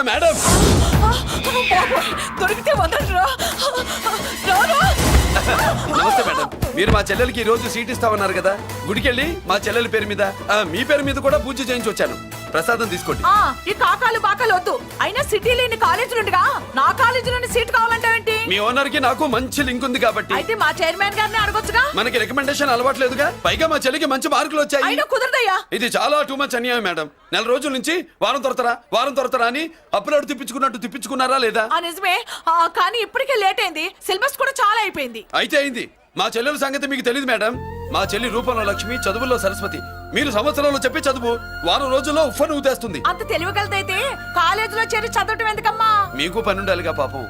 Madam దొరికితే వదలరా. నమస్తే madam. మీరు మా చెల్లెలకి ఈ రోజు సీట్ ఇస్తామన్నారు కదా, గుడికెళ్ళి మా చెల్లెల పేరు మీద మీ పేరు మీద కూడా పూజ చేయించి వచ్చాను. ప్రసాదం తీసుకోండి. ఈ కాకాలు బాకాలు వద్దు. అయినా సిటీలో ఇన్ని కాలేజీలు ఉండగా నా కాలేజీలోని సీట్ కావాలంటావేంటి? మీ ఓనర్ కి నాకు మంచి లింక్ ఉంది కాబట్టి. అయితే మా చైర్మన్ గారిని అడగొచ్చుగా. మనకి రికమెండేషన్ అలవాట్లేదుగా. పైగా మా చెల్లికి మంచి మార్కులు వచ్చాయి. అయినా కుదరదయ్యా. ఇది చాలా టూ మచ్ అన్యాయం మేడం. నెల రోజుల నుంచి వారం తొరతరా అని అప్లోడ్ తిప్పించుకున్నట్టు తిప్పించుకున్నారా లేదా? నిజమే. కానీ ఇప్పటికే లేట్ అయింది. సిలబస్ కూడా చాలా అయిపోయింది. అయితే అయింది. మా చెల్లెల సంగతి మీకు తెలియదు మేడం. మా చెల్లి రూపంలో లక్ష్మి, చదువుల్లో సరస్వతి. మీరు సంవత్సరంలో చెప్పే చదువు వారం రోజుల్లో ఉఫ్ఫను ఊదేస్తుంది. అంత తెలివిగలదైతే కాలేజీలో చేరి చదవటం ఎందుకమ్మా? మీకు పని ఉండాలిగా పాపం.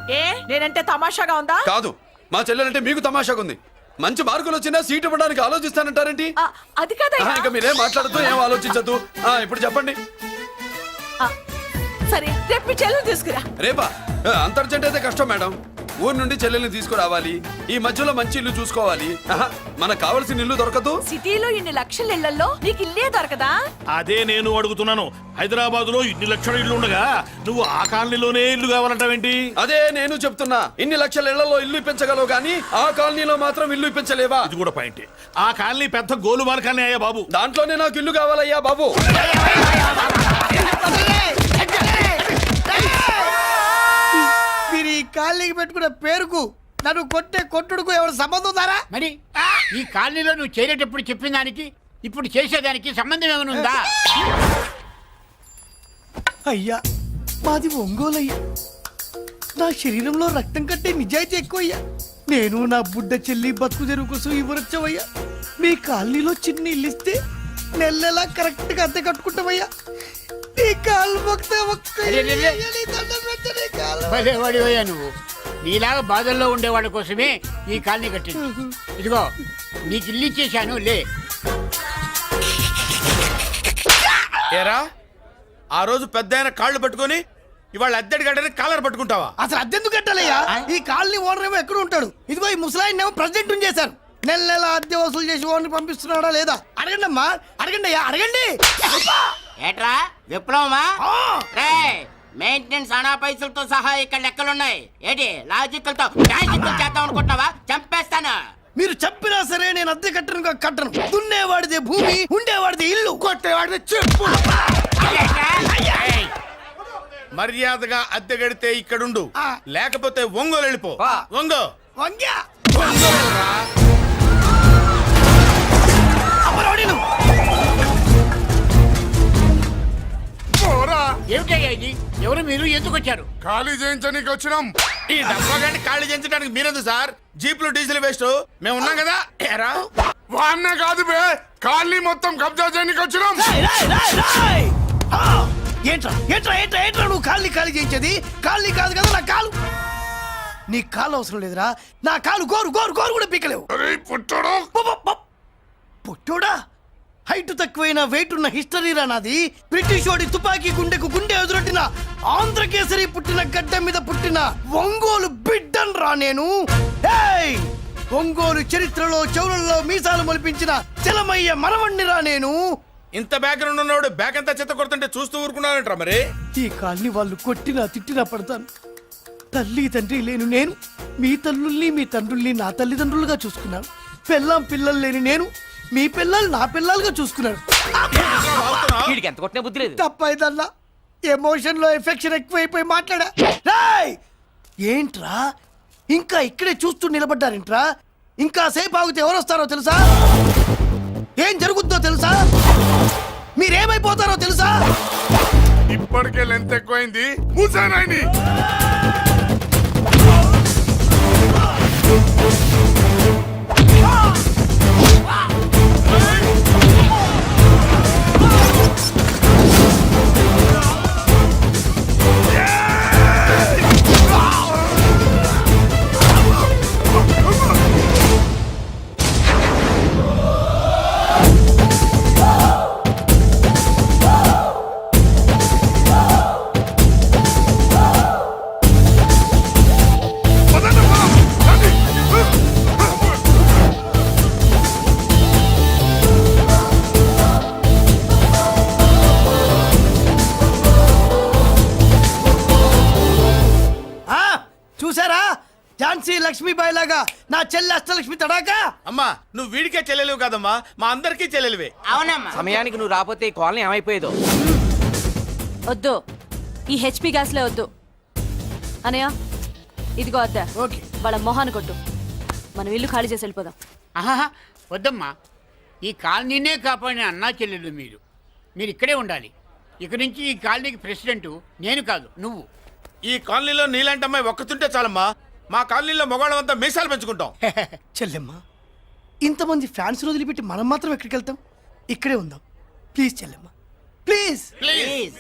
నేనంటే తమాషాగా ఉందా? కాదు, మా చెల్లెలంటే మీకు తమాషాగా ఉంది. మంచి మార్కులు వచ్చినా సీట్ ఇవ్వడానికి ఆలోచిస్తానంటారేంటి? అది కాదయ్యా. ఇంకా మీరేం మాట్లాడుతూ ఏం ఆలోచించద్దు. ఇప్పుడు చెప్పండి. సరే, రేపు మీ చెల్లెలు తీసుకురా. రేపా? అంత అర్జెంట్ అయితే కష్టం మేడం. ఊరు నుండి చెల్లెల్ని తీసుకురావాలి. ఈ మధ్యలో మంచి ఇల్లు చూసుకోవాలి. మనకు కావాల్సిన ఇల్లు దొరకదు. సిటీలో ఇన్ని లక్షల ఇళ్లలో నీకు ఇల్లే దొరకదా? అదే నేను అడుగుతున్నాను. హైదరాబాద్ లో ఇన్ని లక్షల ఇల్లు ఉండగా నువ్వు ఆ కాలనీలోనే ఇల్లు కావాలంటావేంటి? అదే నేను చెప్తున్నా. ఇన్ని లక్షల ఇళ్లలో ఇల్లు ఇప్పించగలవు గానీ ఆ కాలనీలో మాత్రం ఇల్లు ఇప్పించలేవా? ఇది కూడా పాయింట్. ఆ కాలనీ పెద్ద గోలుమార్ కాలనీ అయ్యా బాబు. దాంట్లోనే నాకు ఇల్లు కావాలయ్యా బాబు. మీరు ఈ కాలనీకి పెట్టుకున్న పేరుకు నన్ను కొట్టే కొట్టుడుకు ఎవరు సంబంధం ఉందారా? మరి ఈ కాలనీలో నువ్వు చేరేటప్పుడు చెప్పిన దానికి ఇప్పుడు చేసేదానికి సంబంధం ఏమైనా ఉందా? అయ్యా, మాది ఒంగోలు అయ్యా. నా శరీరంలో రక్తం కట్టే నిజాయితీ ఎక్కువ అయ్యా. నేను నా బుడ్డ చెల్లి బతుకు తెరువు కోసం ఇవ్వరొచ్చావయ్యా. మీ కాలనీలో చిన్న ఇల్లు ఇస్తే నెలలా కరెక్ట్ గా అద్దె కట్టుకుంటామయ్యా. భలేవాడివయ్యా నువ్వు. నీలాగా బాధల్లో ఉండేవాళ్ళ కోసమే ఈ కాలనీ కట్టింది. ఇదిగో నీకు ఇల్లు ఇచ్చేశాను, లే. ఏరా, ఆ రోజు పెద్ద కాళ్ళు పట్టుకొని ఇవాళ అద్దెడి గడ్డని కాలర్ పట్టుకుంటావా? అసలు అద్దెందుకు కట్టాలయ్యా? ఈ కాలనీ ఓనర్ ఏమో ఎక్కడ ఉంటాడు? ఇదిగో ఈ ముసలాయిని ఏమో ప్రెసిడెంట్ చేశారు. నెల నెల అద్దె వసూలు చేసి ఓనర్ పంపిస్తున్నాడా లేదా అడగండి అమ్మా. అడగండి అయ్యా, అడగండి. ఏట్రా విప్లవమా? మెయింటెనెన్స్ అనా పైసలతో సహా ఇక్కడ లెక్కలున్నాయి. ఏంటి లాజికల్ తో మ్యాజికల్ చేద్దాం అనుకుంటున్నావా? చంపేస్తాను. మీరు చెప్పినా సరే నేను అద్దె కట్టను. దున్నేవాడిదే భూమి, ఉండేవాడిదే ఇల్లు, కొట్టేవాడిదే చెప్పు. మర్యాదగా అద్దె గడితే ఇక్కడుండు, లేకపోతే ఒంగోలు వెళ్ళిపో. వంగ్యా ఏమిటయ్యా ఇది? ఎవరు మీరు? ఎందుకు వచ్చారు? ఖాళీ చేయించడానికి వచ్చినాం. ఈ డబ్బా గంట ఖాళీ చేయించడానికి మీరెందు సార్? జీప్లు డీజిల్ వేస్ట్, మేము ఉన్నాం కదా. ఏరా వాన్న కాదు బే, ఖాళీ మొత్తం కబ్జా చేయడానికి వచ్చినాం. ఏంట్రా నువ్వు కాళ్ళని ఖాళీ చేయించేది? కాళ్ళని కాదు కదా నా కాలు. నీ కాలు అవసరం లేదురా. నా కాలు గోరు కూడా పీకలేవు. పుట్టోడా, హైట్ తక్కువైన వెయిట్ ఉన్న హిస్టరీరా నాది. బ్రిటిష్ వాడి తుపాకీ గుండెకు గుండె ఎదురొట్టిన ఆంధ్రకేసరి పుట్టిన గడ్డ మీద పుట్టిన ఒంగోలు బిడ్డన్ రా నేను. ఒంగోలు చరిత్రలో చౌరల్లో మీసాలు మొలిపించిన చలమయ్య మనవణ్ణిరా నేను. ఇంత బ్యాక్గ్రౌండ్ ఉన్నవాడు బ్యాక్ అంతా చెత్త కొడుతుంటే చూస్తూ ఊరుకున్నాడంట్రా. మరి ఈ కాల్ని వాళ్ళు కొట్టినా తిట్టినా పడతాను. తల్లి తండ్రి లేను నేను మీ తల్లుల్ని మీ తండ్రుల్ని నా తల్లిదండ్రులుగా చూసుకున్నాను. పెళ్ళాం పిల్లలు లేని నేను మీ పిల్లలు నా పిల్లలుగా చూసుకున్నాను. తప్పైదల్లా ఎమోషన్ లో ఎఫెక్షన్ ఎక్కువైపోయి మాట్లాడా. ఏంట్రా ఇంకా ఇక్కడే చూస్తూ నిలబడ్డారేంట్రా? ఇంకా సేపు ఆగితే ఎవరు వస్తారో తెలుసా? ఏం జరుగుద్దో తెలుసా? మీరేమైపోతారో తెలుసా? ఇప్పటికే లెంత్ ఎక్కువైంది. మూసానాయని ఝాన్సీ లక్ష్మీబాయి లాగా నా చెల్లి అష్టలక్ష్మి తడాకా అమ్మా నువ్వు వీడికే చెల్లెలివి కాదమ్మా మా అందరికీ చెల్లెలివే. అవునమ్మా. సమయానికి నువ్వు రాకపోతే ఈ కాలనీ ఏమైపోయేదో. వద్దు, ఈ హెచ్పి గ్యాస్లే వద్దు. అనయ్య ఇదిగో అద్దా, ఓకే. వాళ్ళ మొహాన్ని కొట్టు. మనం ఇల్లు ఖాళీ చేసి వెళ్ళిపోదాం. ఆహా, వద్దమ్మా. ఈ కాలనీనే కాపాడిన అన్నా చెల్లెలు మీరు ఇక్కడే ఉండాలి. ఇక నుంచి ఈ కాలనీకి ప్రెసిడెంట్ నేను కాదు, నువ్వు. ఈ కాలనీలో నీలాంటి అమ్మాయి ఒక్కతుంటే చాలమ్మా. మా కాలనీలో మగవాళ్ళంతా మీసాలు పెంచుకుంటాం. చెల్లెమ్మ, ఇంతమంది ఫ్యాన్స్ వదిలిపెట్టి మనం మాత్రం ఎక్కడికి వెళ్తాం? ఇక్కడే ఉందాం ప్లీజ్ చెల్లెమ్మ, ప్లీజ్. ప్లీజ్.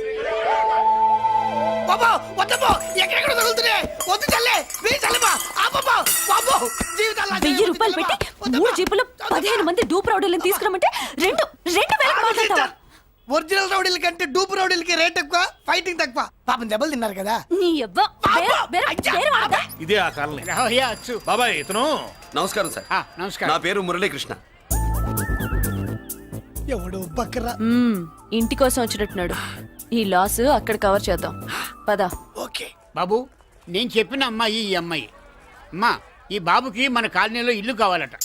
బాబా వద్దమ్మా, ఎక్కడెక్కడ తగులుతున్నాయి, వద్దు చెల్లె, ప్లీజ్ చెల్లెమ్మ, ఆపమ్మా, బాబో, జీవితాల్లో 1000 రూపాయలు పెట్టి 3 జీపులు 15 మంది డూప్ రౌడీలను తీసుకురమ్మంటే 2,000 మాట్లాడతావా? ఒరిజినల్ రౌడీల కంటే డూప్ రౌడీలకి రేట్ ఎక్కువ, ఫైటింగ్ తక్కువ. పాపం దెబ్బలు తిన్నారు కదా. నీ అబ్బా వేరే వాడదా? ఇదే ఆ కాలనీ. రావయ్యా, అచ్చు. బాబాయ్ ఇతను. నమస్కారం సార్. నమస్కారం. నా పేరు మురళీకృష్ణ. ఎవడో బక్కరా. ఇంటి కోసం వచ్చినట్టున్నాడు. ఈ లాస్ అక్కడ కవర్ చేద్దాం పదా. ఓకే బాబు, నేను చెప్పిన అమ్మాయి ఈ అమ్మాయి. అమ్మా, ఈ బాబుకి మన కాలనీలో ఇల్లు కావాలట.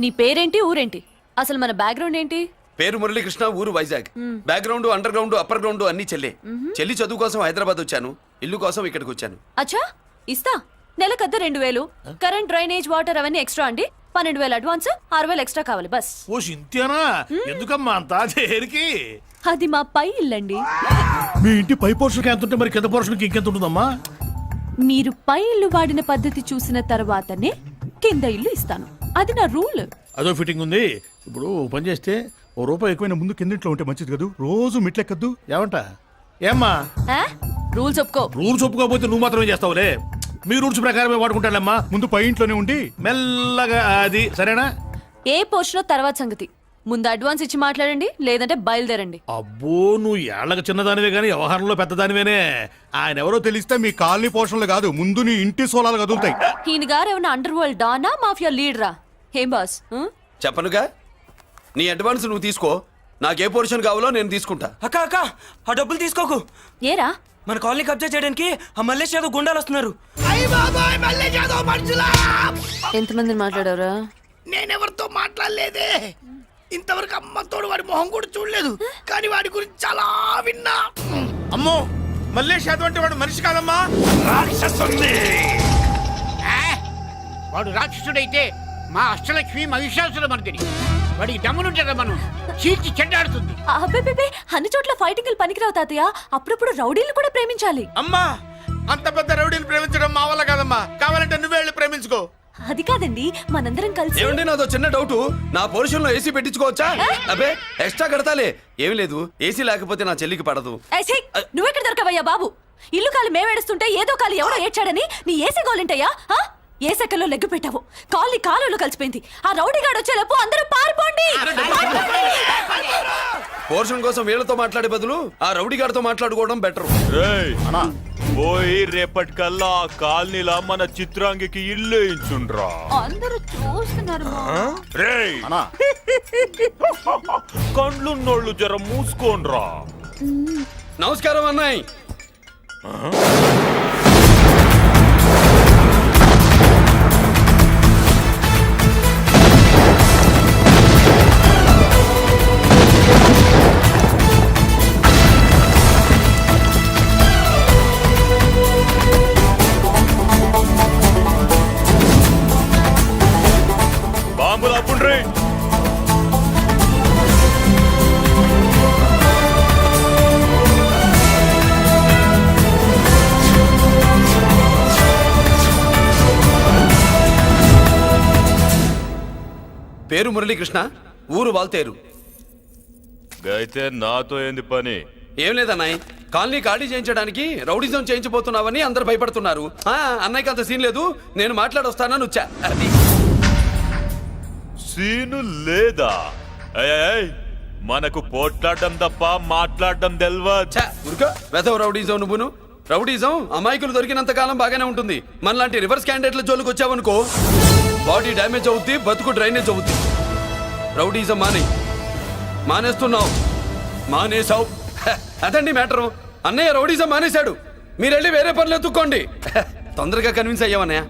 నీ పేరేంటి, ఊరేంటి, అసలు మన బ్యాక్గ్రౌండ్ ఏంటి? పేరు మురళీకృష్ణ, ఊరు Vizag. Background, under ground, upper ground అన్ని చెల్లి. చెల్లి చదువు కోసం హైదరాబాద్ వచ్చాను, ఇల్లు కోసం ఇక్కడికి వచ్చాను. అచ్చా, ఇస్తా. నెలకద్ద 2000, కరెంట్, డ్రైనేజ్, వాటర్ అవన్నీ ఎక్స్ట్రా అండి. 12,000 అడ్వాన్స్, 6,000 ఎక్స్ట్రా కావాలి బస్. ఓ సింత్యానా, ఎందుకమ్మా అంతా చేరికి? అది మా పై ఇల్లండి. మీ ఇంటి పై పోర్షన్కి ఎంత ఉంటే మరి కింద పోర్షన్కి ఇంకెంత ఉంటుందమ్మా? మీరు పై ఇల్లు వాడిన పద్ధతి చూసిన తర్వాతనే కింద ఇల్లు ఇస్తాను. అది నా రూల్. అదో ఫిట్టింగ్ ఉంది. ఇప్పుడు ఓ పని చేస్తే ₹1 ఎక్కువైనా ముందు కిందింట్లో ఉంటే మంచిది కదూ. రోజు మెట్లెక్కద్దు. ఏమంట? ఏమ్మా రూల్స్ ఒప్పుకో. రూల్స్ ఒప్పుకోకపోతే నువ్వు మాత్రమే చేస్తావులే. మీ రూల్స్ ప్రకారమే వాడుకుంటానమ్మా. ముందు పై ఇంట్లోనే ఉండి మెల్లగా అది, సరేనా? ఏ పోర్షన్ తర్వాత సంగతి. ముందు అడ్వాన్స్ ఇచ్చి మాట్లాడండి, లేదంటే బయలుదేరండి. అబ్బో, నువ్వు ఏళ్ళకి చిన్నదానివే గానీ వ్యవహారంలో పెద్దదానివేనే. ఆయన ఎవరో తెలిస్తే మీ కాలనీ పోషణలు కాదు, ముందు నీ ఇంటి సోలాలు కదులుతాయి. ఈయన గారు ఏమన్నా అండర్ వరల్డ్ డానా, మాఫియా లీడరా? ఏం బాస్? చెప్పనుగా, నీ అడ్వాన్స్ నువ్వు తీసుకో. నాకే పోర్షన్ కావాలో నేను తీసుకుంటా. అక్క అక్క, ఆ డబ్బులు తీసుకోకు. ఏరా? మన కాలనీ కబ్జా చేయడానికి ఆ మల్లేష్ యాదవ్ గుండాలు వస్తున్నారు. అయ్య బాబాయ్, మళ్ళీ చదువు మనుషులా. ఎంతమందిని మాట్లాడారా? నేనెవరితో మాట్లాడలేదే. ఇంతవరకు అమ్మతోడు వాడి మొహం కూడా చూడలేదు, కానీ వాడి గురించి చాలా విన్నా. అమ్మో, మల్లేష్ యాదవ్ అంటే వాడు మనిషి కాదమ్మా, రాక్షసుని. వాడు రాక్షసుడైతే మా అష్టలక్ష్మి మహిషాసుల మర్దిని. వాడికి దమ్మునుంటారా మనం చీల్చి చెడ్డాడుతుంది. అబ్బే, అన్ని చోట్ల ఫైటింగ్ పనికిరావు తాతయ్య. అప్పుడప్పుడు రౌడీలు కూడా ప్రేమించాలి. అమ్మా, అంత పెద్ద రౌడీని ప్రేమించడం మా వల్ల కాదమ్మా. కావాలంటే నువ్వే వెళ్ళి ప్రేమించుకో. అది కాదండి, మనందరం కలిసి. ఏమండి, నాదో చిన్న డౌట్. నా పోర్షన్ లో ఏసీ పెట్టించుకోవచ్చా? అబ్బే, ఎక్స్ట్రా కడతాలే. ఏమి లేదు, ఏసీ లేకపోతే నా చెల్లికి పడదు. నువ్వెక్కడ దొరకవయ్యా బాబు? ఇల్లు కాలు మేమేడుస్తుంటే ఏదో కాలు ఎవరో ఏడ్చాడని నీ ఏసీ గోలింటయ్యా? ఏ సెకల్లో లెగ్గు పెట్టావు? కాలి కాలులో కలిసిపోయింది. ఆ రౌడీగాడు వచ్చేలోపు అందరూ పారిపోండి. పోర్షన్ కోసం వీళ్ళతో మాట్లాడే బదులు ఆ రౌడీ గారితో మాట్లాడుకోవడం బెటర్. పోయి రేపటికల్లా ఆ కాలనీలా మన చిత్రాంగికి ఇల్లు ఇచ్చుండ్రా. అందరూ చూస్తున్నారు. రేయ్, కండ్లున్నోళ్ళు జర మూసుకోండ్రా. నమస్కారం అన్నాయ్. బాంబులు అప్పుండ్రీ. పేరు మురళీకృష్ణ, ఊరు వాల్తేరు. అయితే నాతో ఏంది పని? ఏం లేదన్నాయ్, కాలనీ ఖాళీ చేయించడానికి రౌడిజం చేయించబోతున్నావని అందరు భయపడుతున్నారు. అన్నయ్యకి అంత సీన్ లేదు, నేను మాట్లాడొస్తానని వచ్చా. అది సీను లేదా? ఏయ్, మనకు పోట్లాడడం తప్ప మాట్లాడడం తెల్వా. వెధవ రౌడీజం నువ్వును. రౌడీజం అమాయకులు దొరికినంత కాలం బాగానే ఉంటుంది. మనలాంటి రివర్స్ క్యాండిడేట్ల జోలికి వచ్చావనుకో, బాడీ డ్యామేజ్ అవుద్ది, బతుకు డ్రైనేజ్ అవుద్ది. రౌడీజం మానేస్తున్నావు. మానేసావు. అదండి మ్యాటరు. అన్నయ్య రౌడీజం మానేశాడు. మీరెళ్ళి వేరే పనులు ఎత్తుక్కోండి. తొందరగా కన్విన్స్ అయ్యావన్నయ్య.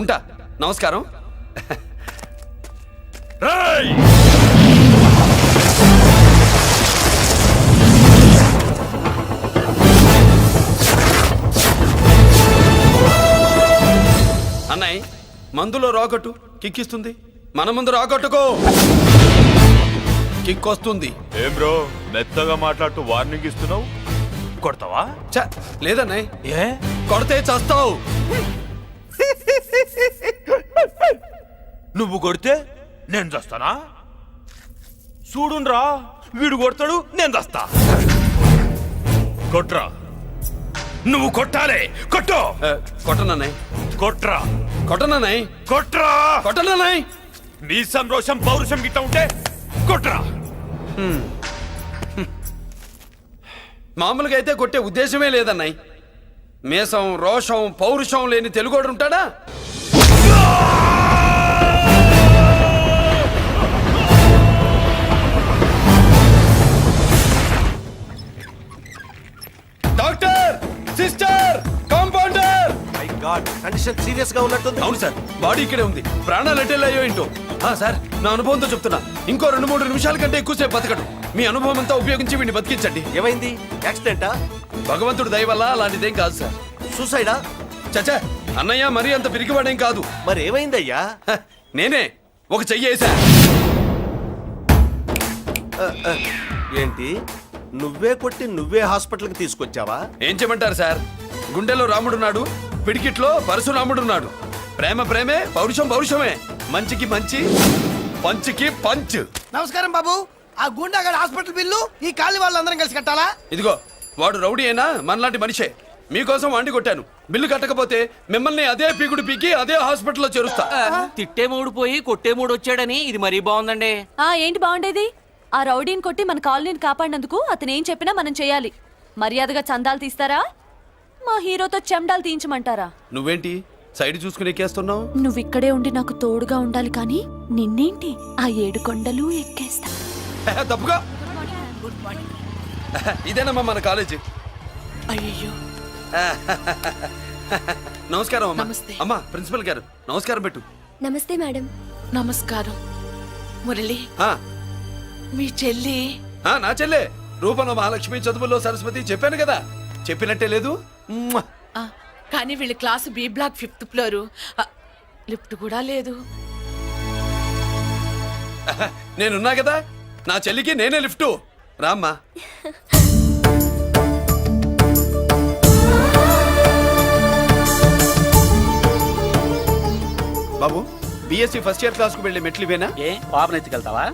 ఉంటా. నమస్కారం. రేయ్! అన్నయ్య మందులో రాగొట్టు కిక్కిస్తుంది. మన ముందు రాగొట్టుకో, కిక్ వస్తుంది. ఏం బ్రో మెత్తగా మాట్లాడుతూ వార్నింగ్ ఇస్తున్నావు? కొడతావా? ఛ, లేదన్నయ్య. ఏ కొడితే చస్తావు. నువ్వు కొడితే నేను చస్తానా? చూడుండ్రా, వీడు కొడతాడు, నేను చస్తా. కొట్రా, నువ్వు కొట్టాలి. కొట్టు. కొట్టనన్నయ్య. కొట్రా, కొట్టనన్నయ్య. కొట్రా. కొట్టనన్నయ్య. నీ సంతోషం పౌరుషం గిట్ట ఉంటే కొట్రా. మామూలుగా అయితే కొట్టే ఉద్దేశమే లేదన్నయ్య. మేషం రోషం పౌరుషం లేని తెలుగోడు ఉంటాడా? Doctor, sister, compounder. Condition serious గా ఉన్నట్టుంది. అవును సార్, బాడీ ఇక్కడే ఉంది. ప్రాణాలు ఎట్టెళ్ళాయో ఏంటో. సార్, నా అనుభవంతో చెప్తున్నా, ఇంకో 2-3 నిమిషాల కంటే ఎక్కువసేపు బతకడు. మీ అనుభవం అంతా ఉపయోగించి వీడిని బతికించండి. ఏమైంది? యాక్సిడెంటా? భగవంతుడు దయ వల్ల అలాంటిదేం కాదు సార్. సూసైడా? చచ్చా, అన్నయ్య మరీ అంత పిరికివాడేం కాదు. మరి ఏమైందయ్యా? నేనే ఒక చెయ్యేసా. ఏంటి, నువ్వే కొట్టి నువ్వే హాస్పిటల్కి తీసుకొచ్చావా? ఏం చేయమంటారు సార్, గుండెలో రాముడున్నాడు, పిడికిట్లో పరశురాముడున్నాడు. ప్రేమ ప్రేమే, పౌరుషం పౌరుషమే. మంచికి మంచి, పంచికి పంచ్. నమస్కారం బాబు. ఆ గుండాగడ్ హాస్పిటల్ బిల్లు ఈ కాలి వాళ్ళందరం కలిసి కట్టాలా? ఇదిగో, వాడు రౌడీ అయినా మనలాంటి మనిషే. మీకోసం వండి కొట్టాను. బిల్లు కట్టకపోతే మిమ్మల్ని అదే పీకుడు పీకి అదే హాస్పిటల్లో చేరుస్తా. తిట్టే మూడు పోయి కొట్టే మూడు వచ్చాడని ఇది మరీ బాగుందండి. ఏంటి బాగుండేది? ఆ రౌడీని కొట్టి మన కాలనీని కాపాడినందుకు అతను ఏం చెప్పినా మనం చేయాలి. మర్యాదగా చందాలు తీస్తారా, మా హీరోతో చెండాలు తీయించమంటారా? నువ్వేంటి సైడ్ చూసుకుని ఎక్కేస్తున్నావు? నువ్వు ఇక్కడే ఉండి నాకు తోడుగా ఉండాలి, కానీ నిన్నేంటి ఆ 7 కొండలు ఎక్కేస్తా. తప్పుగా. ఇదేనమ్మా మన కాలేజీ. అయ్యో, నమస్కారం అమ్మా. నమస్తే. అమ్మా, ప్రిన్సిపల్ గారు నమస్కారం పెట్టు. నమస్తే మేడం. నమస్కారం. మురళి, ఆ, మీ చెల్లి నా చెల్లె రూపంలో మహాలక్ష్మి, చదువుల్లో సరస్వతి. చెప్పాను కదా, చెప్పినట్టే లేదు. మ్మ్. కానీ వీళ్ళ class B block 5th floor. Lift కూడా లేదు. నేనున్నా కదా, నా చెల్లికి నేనే లిఫ్టు. రామ్మా. బాబు, బిఎస్సి ఫస్ట్ ఇయర్ క్లాస్ కు వెళ్ళి మెట్లు ఇవేనా? ఏ పాపను ఎత్తుకెళ్తావా?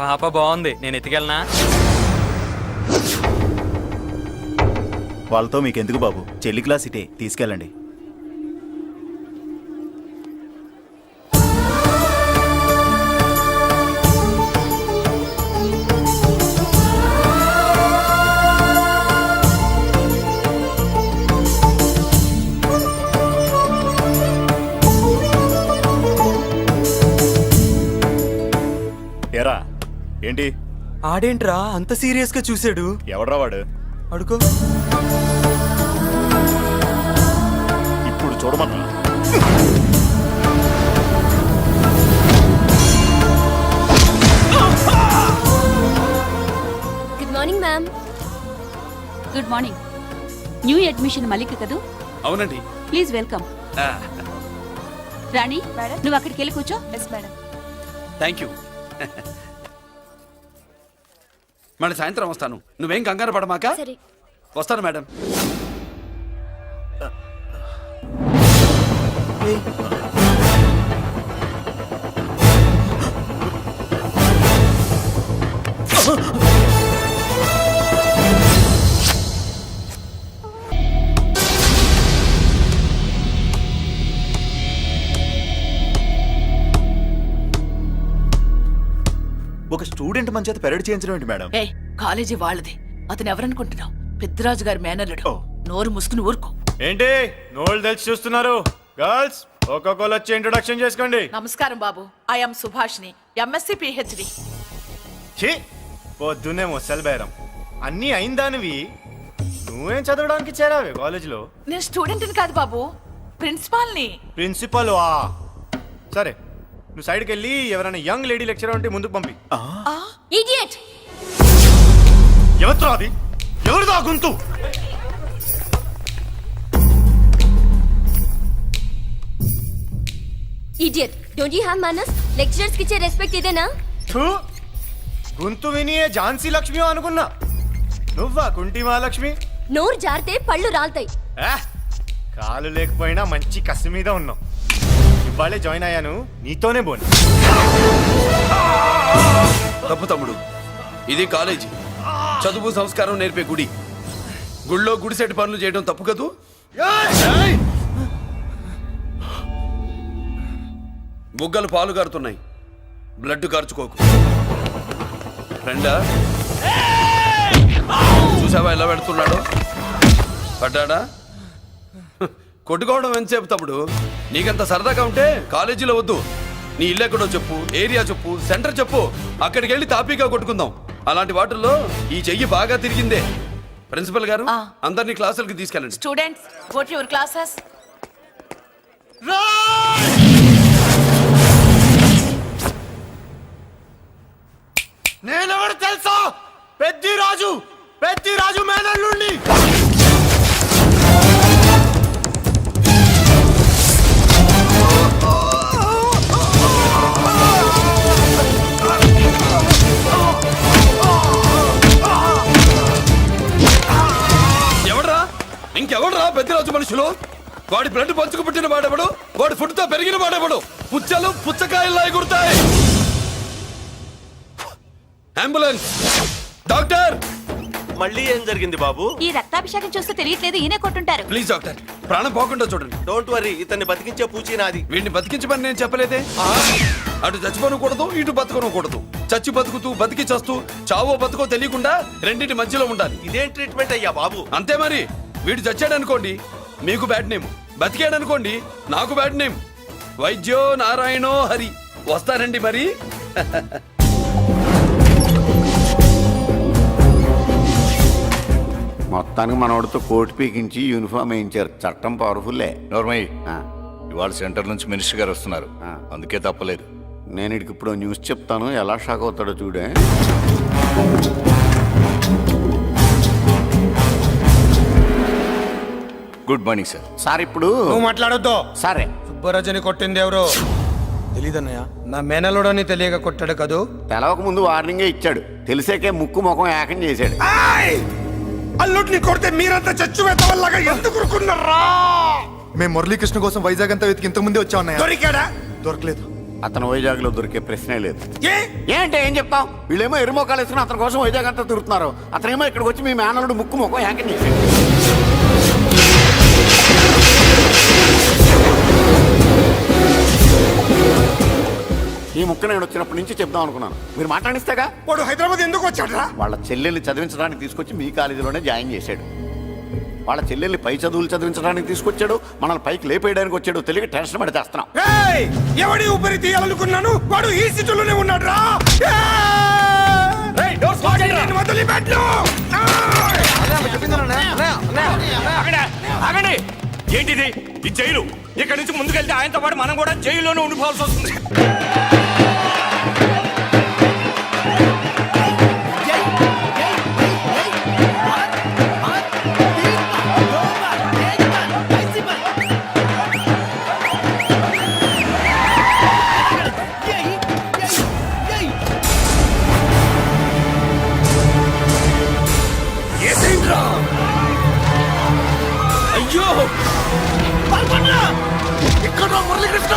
పాప బాగుంది, నేను ఎత్తుకెళ్ళనా? వాళ్ళతో మీకెందుకు బాబు, చెల్లి క్లాస్ ఇటే, తీసుకెళ్ళండి. ఏరా, ఏంటి ఆడేంట్రా అంత సీరియస్ గా చూసాడు? ఎవడ్రా వాడు? అడుకో. ఇప్పుడు చూడమన్నా. Good morning ma'am. Good morning. New admission Malik కదూ? అవునండి. Please welcome. ఆ, రాణి, నువ్వు అక్కడికి వెళ్ళి కూర్చో. Thank you. మళ్ళీ సాయంత్రం వస్తాను. నువ్వేం కంగారు పడమాక. సరే. వస్తాను మేడం. ఒక స్టూడెంట్ మన చేత పెరడ్ చేయించడం ఏంటి మేడం? కాలేజీ వాళ్ళది. అతను ఎవరనుకుంటున్నావు? పెద్దరాజు గారి మేనల్లుడు. నోరు ముసుకుని ఊరుకో. ఏంటి నోళ్ళు తెలిసి చూస్తున్నారు? గర్ల్స్ ఒక్కొక్కరు వచ్చి ఇంట్రొడక్షన్ చేసుకోండి. నమస్కారం బాబు. I am Subhashini, MSc PhD. ఛీ పొద్దున్నే ముసలి బేరం అన్నీ అయిందానివి నువ్వేం చదవడానికి చేరావే కాలేజీలో నేను స్టూడెంట్ని కాదు బాబు, ప్రిన్సిపాల్ని. ప్రిన్సిపల్ సరే నువ్వు సైడ్కి వెళ్ళి ఎవరైనా యంగ్ లేడీ లెక్చరర్ ఉంటే ముందుకు పంపి ఇడియట్! ఎవరితో అది ఎవరిదో గొంతు ఇడియట్! డోంట్ యు హావ్ మనస్? లెక్చరర్స్ కి ఇచ్చే రెస్పెక్ట్ ఇదేనా? థూ, గొంతు విని ఝాన్సీ లక్ష్మి అనుకున్నా నువ్వా కుంటి మహాలక్ష్మి నోరు జారితే పళ్ళు రాల్తాయి. కాలు లేకపోయినా మంచి కసి మీద ఉన్నావు ఇవాళే జాయిన్ అయ్యాను నీతోనే బోని తప్పు తమ్ముడు, ఇది కాలేజీ, చదువు సంస్కారం నేర్పే గుడి. గుళ్ళో గుడిసెట్టి పనులు చేయడం తప్పు కదూ? ఏయ్! బుగ్గలు పాలు గారుతున్నాయి, బ్లడ్ కార్చుకోకు. ఫ్రెండా, చూసావా ఎలా పెడుతున్నాడో? పడ్డాడా? కొట్టుకోవడం ఎంతసేపు తమ్ముడు? నీకంత సరదాగా ఉంటే కాలేజీలో వద్దు. నీ ఇల్లు ఎక్కడో చెప్పు, ఏరియా చెప్పు, సెంటర్ చెప్పు, అక్కడికి వెళ్ళి తాపీగా కొట్టుకుందాం. అలాంటి వాటిల్లో ఈ చెయ్యి బాగా తిరిగిందే. ప్రిన్సిపల్ గారు, అందరినీ క్లాసులకి తీసుకెళ్ళండి. Students, go to your classes. నేనెవరు తెలుసా? పెద్దిరాజు, పెద్దిరాజు మేనల్లుండి. ఎవడ్రా? ఇంకెవడ్రా పెద్దిరాజు మనుషులు? వాడి బ్లడ్ పంచుకు పుట్టిన వాడెవడు? వాడి ఫుడ్ తో పెరిగిన వాడెవడు? పుచ్చలు పుచ్చకాయల్లా ఎగురుతాయి. అంబులెన్స్! డాక్టర్! మళ్ళీ ఏం జరిగింది బాబు? ఈ రక్తాభిషేకం చూస్తే తెలియట్లేదు, ఈయనే కొట్టుంటారు. ప్లీజ్ డాక్టర్, ప్రాణం పోకుండా చూడండి. డోంట్ వరీ, ఇతన్ని బతికించే పూచి నాది. వీడిని బతికించమని నేను చెప్పలేదే. అటు చచ్చిపోనకూడదు, ఇటు బతకనకూడదు. చచ్చి బతుకుతూ, బతికి చస్తూ, చావో బతుకో తెలియకుండా రెండింటి మధ్యలో ఉండాలి. ఇదేం ట్రీట్మెంట్ అయ్యా బాబు? అంతే మరి. వీడు చచ్చాడనుకోండి మీకు బ్యాడ్ నేమ్, బతికాడనుకోండి నాకు బ్యాడ్ నేమ్. వైద్యో నారాయణో హరి. వస్తారండి మరి. మొత్తానికి మనోడితో కోట్ పీకించి యూనిఫామ్ వేయించారు. చట్టం పవర్ఫుల్లే. నోర్మయ్య, ఇవాళ సెంటర్ నుంచి మినిస్టర్ గారు వస్తున్నారు, అందుకే తప్పలేదు. నేను ఇడికి ఇప్పుడు న్యూస్ చెప్తాను, ఎలా షాక్ అవుతాడో చూడే. Good morning sir. సార్ ఇప్పుడు నువ్వు మాట్లాడొద్దు. సరే, సుబ్బరాజుని కొట్టింది ఎవరు? తెలీదన్నయ్య, నా మేనలోడని తెలియక కొట్టాడు కదూ. తెలవక ముందు వార్నింగే ఇచ్చాడు, తెలిసాకే ముక్కు ముఖం ఏకం చేశాడు. అల్లుడిని కొడితే మీరంతా చచ్చు వల్లగా ఎందుకు ఊరుకున్నారా? మేము మురళీకృష్ణ కోసం వైజాగ్ అంతా వెతికి ఇంతకు ముందే వచ్చా ఉన్నాయా? దొరికాడా? దొరకలేదు. అతను వైజాగ్ లో దొరికే ప్రశ్నే లేదు. ఏ ఏంటే ఏం చెప్తాం? వీళ్ళేమో ఎరుమోకాలు వేసుకుని అతని కోసం వైజాగ్ అంతా తిరుగుతున్నారు. అతనేమో ఇక్కడికి వచ్చి మీ మేనలుడు ముక్కు ముఖం ఏకం చేశాడు. ఈ ముక్క నేను వచ్చినప్పటి నుంచి చెప్దాం అనుకున్నాను, మీరు మాట్లాడిస్తేగా. వాడు హైదరాబాద్ ఎందుకు వచ్చాడరా? వాళ్ళ చెల్లెల్ని చదివించడానికి తీసుకొచ్చి మీ కాలేజీలోనే జాయిన్ చేశాడు. వాళ్ళ చెల్లెల్ని పై చదువులు చదివించడానికి తీసుకొచ్చాడు, మనల్ని పైకి లేపేయడానికి వచ్చాడు. తెలియక టెన్షన్ పడి చేస్తున్నాం. ఎవడి ఊపిరి తీయాలనుకున్నాను, వాడు ఈ స్థితిలోనే ఉన్నాడు రా. ఆగండి! ఏంటిది? ఈ జైలు. ఇక్కడి నుంచి ముందుకెళ్తే ఆయనతో పాటు మనం కూడా జైల్లోనే ఉండిపోవాల్సి వస్తుంది. అయ్యో ఇక్కడ మురళీకృష్ణ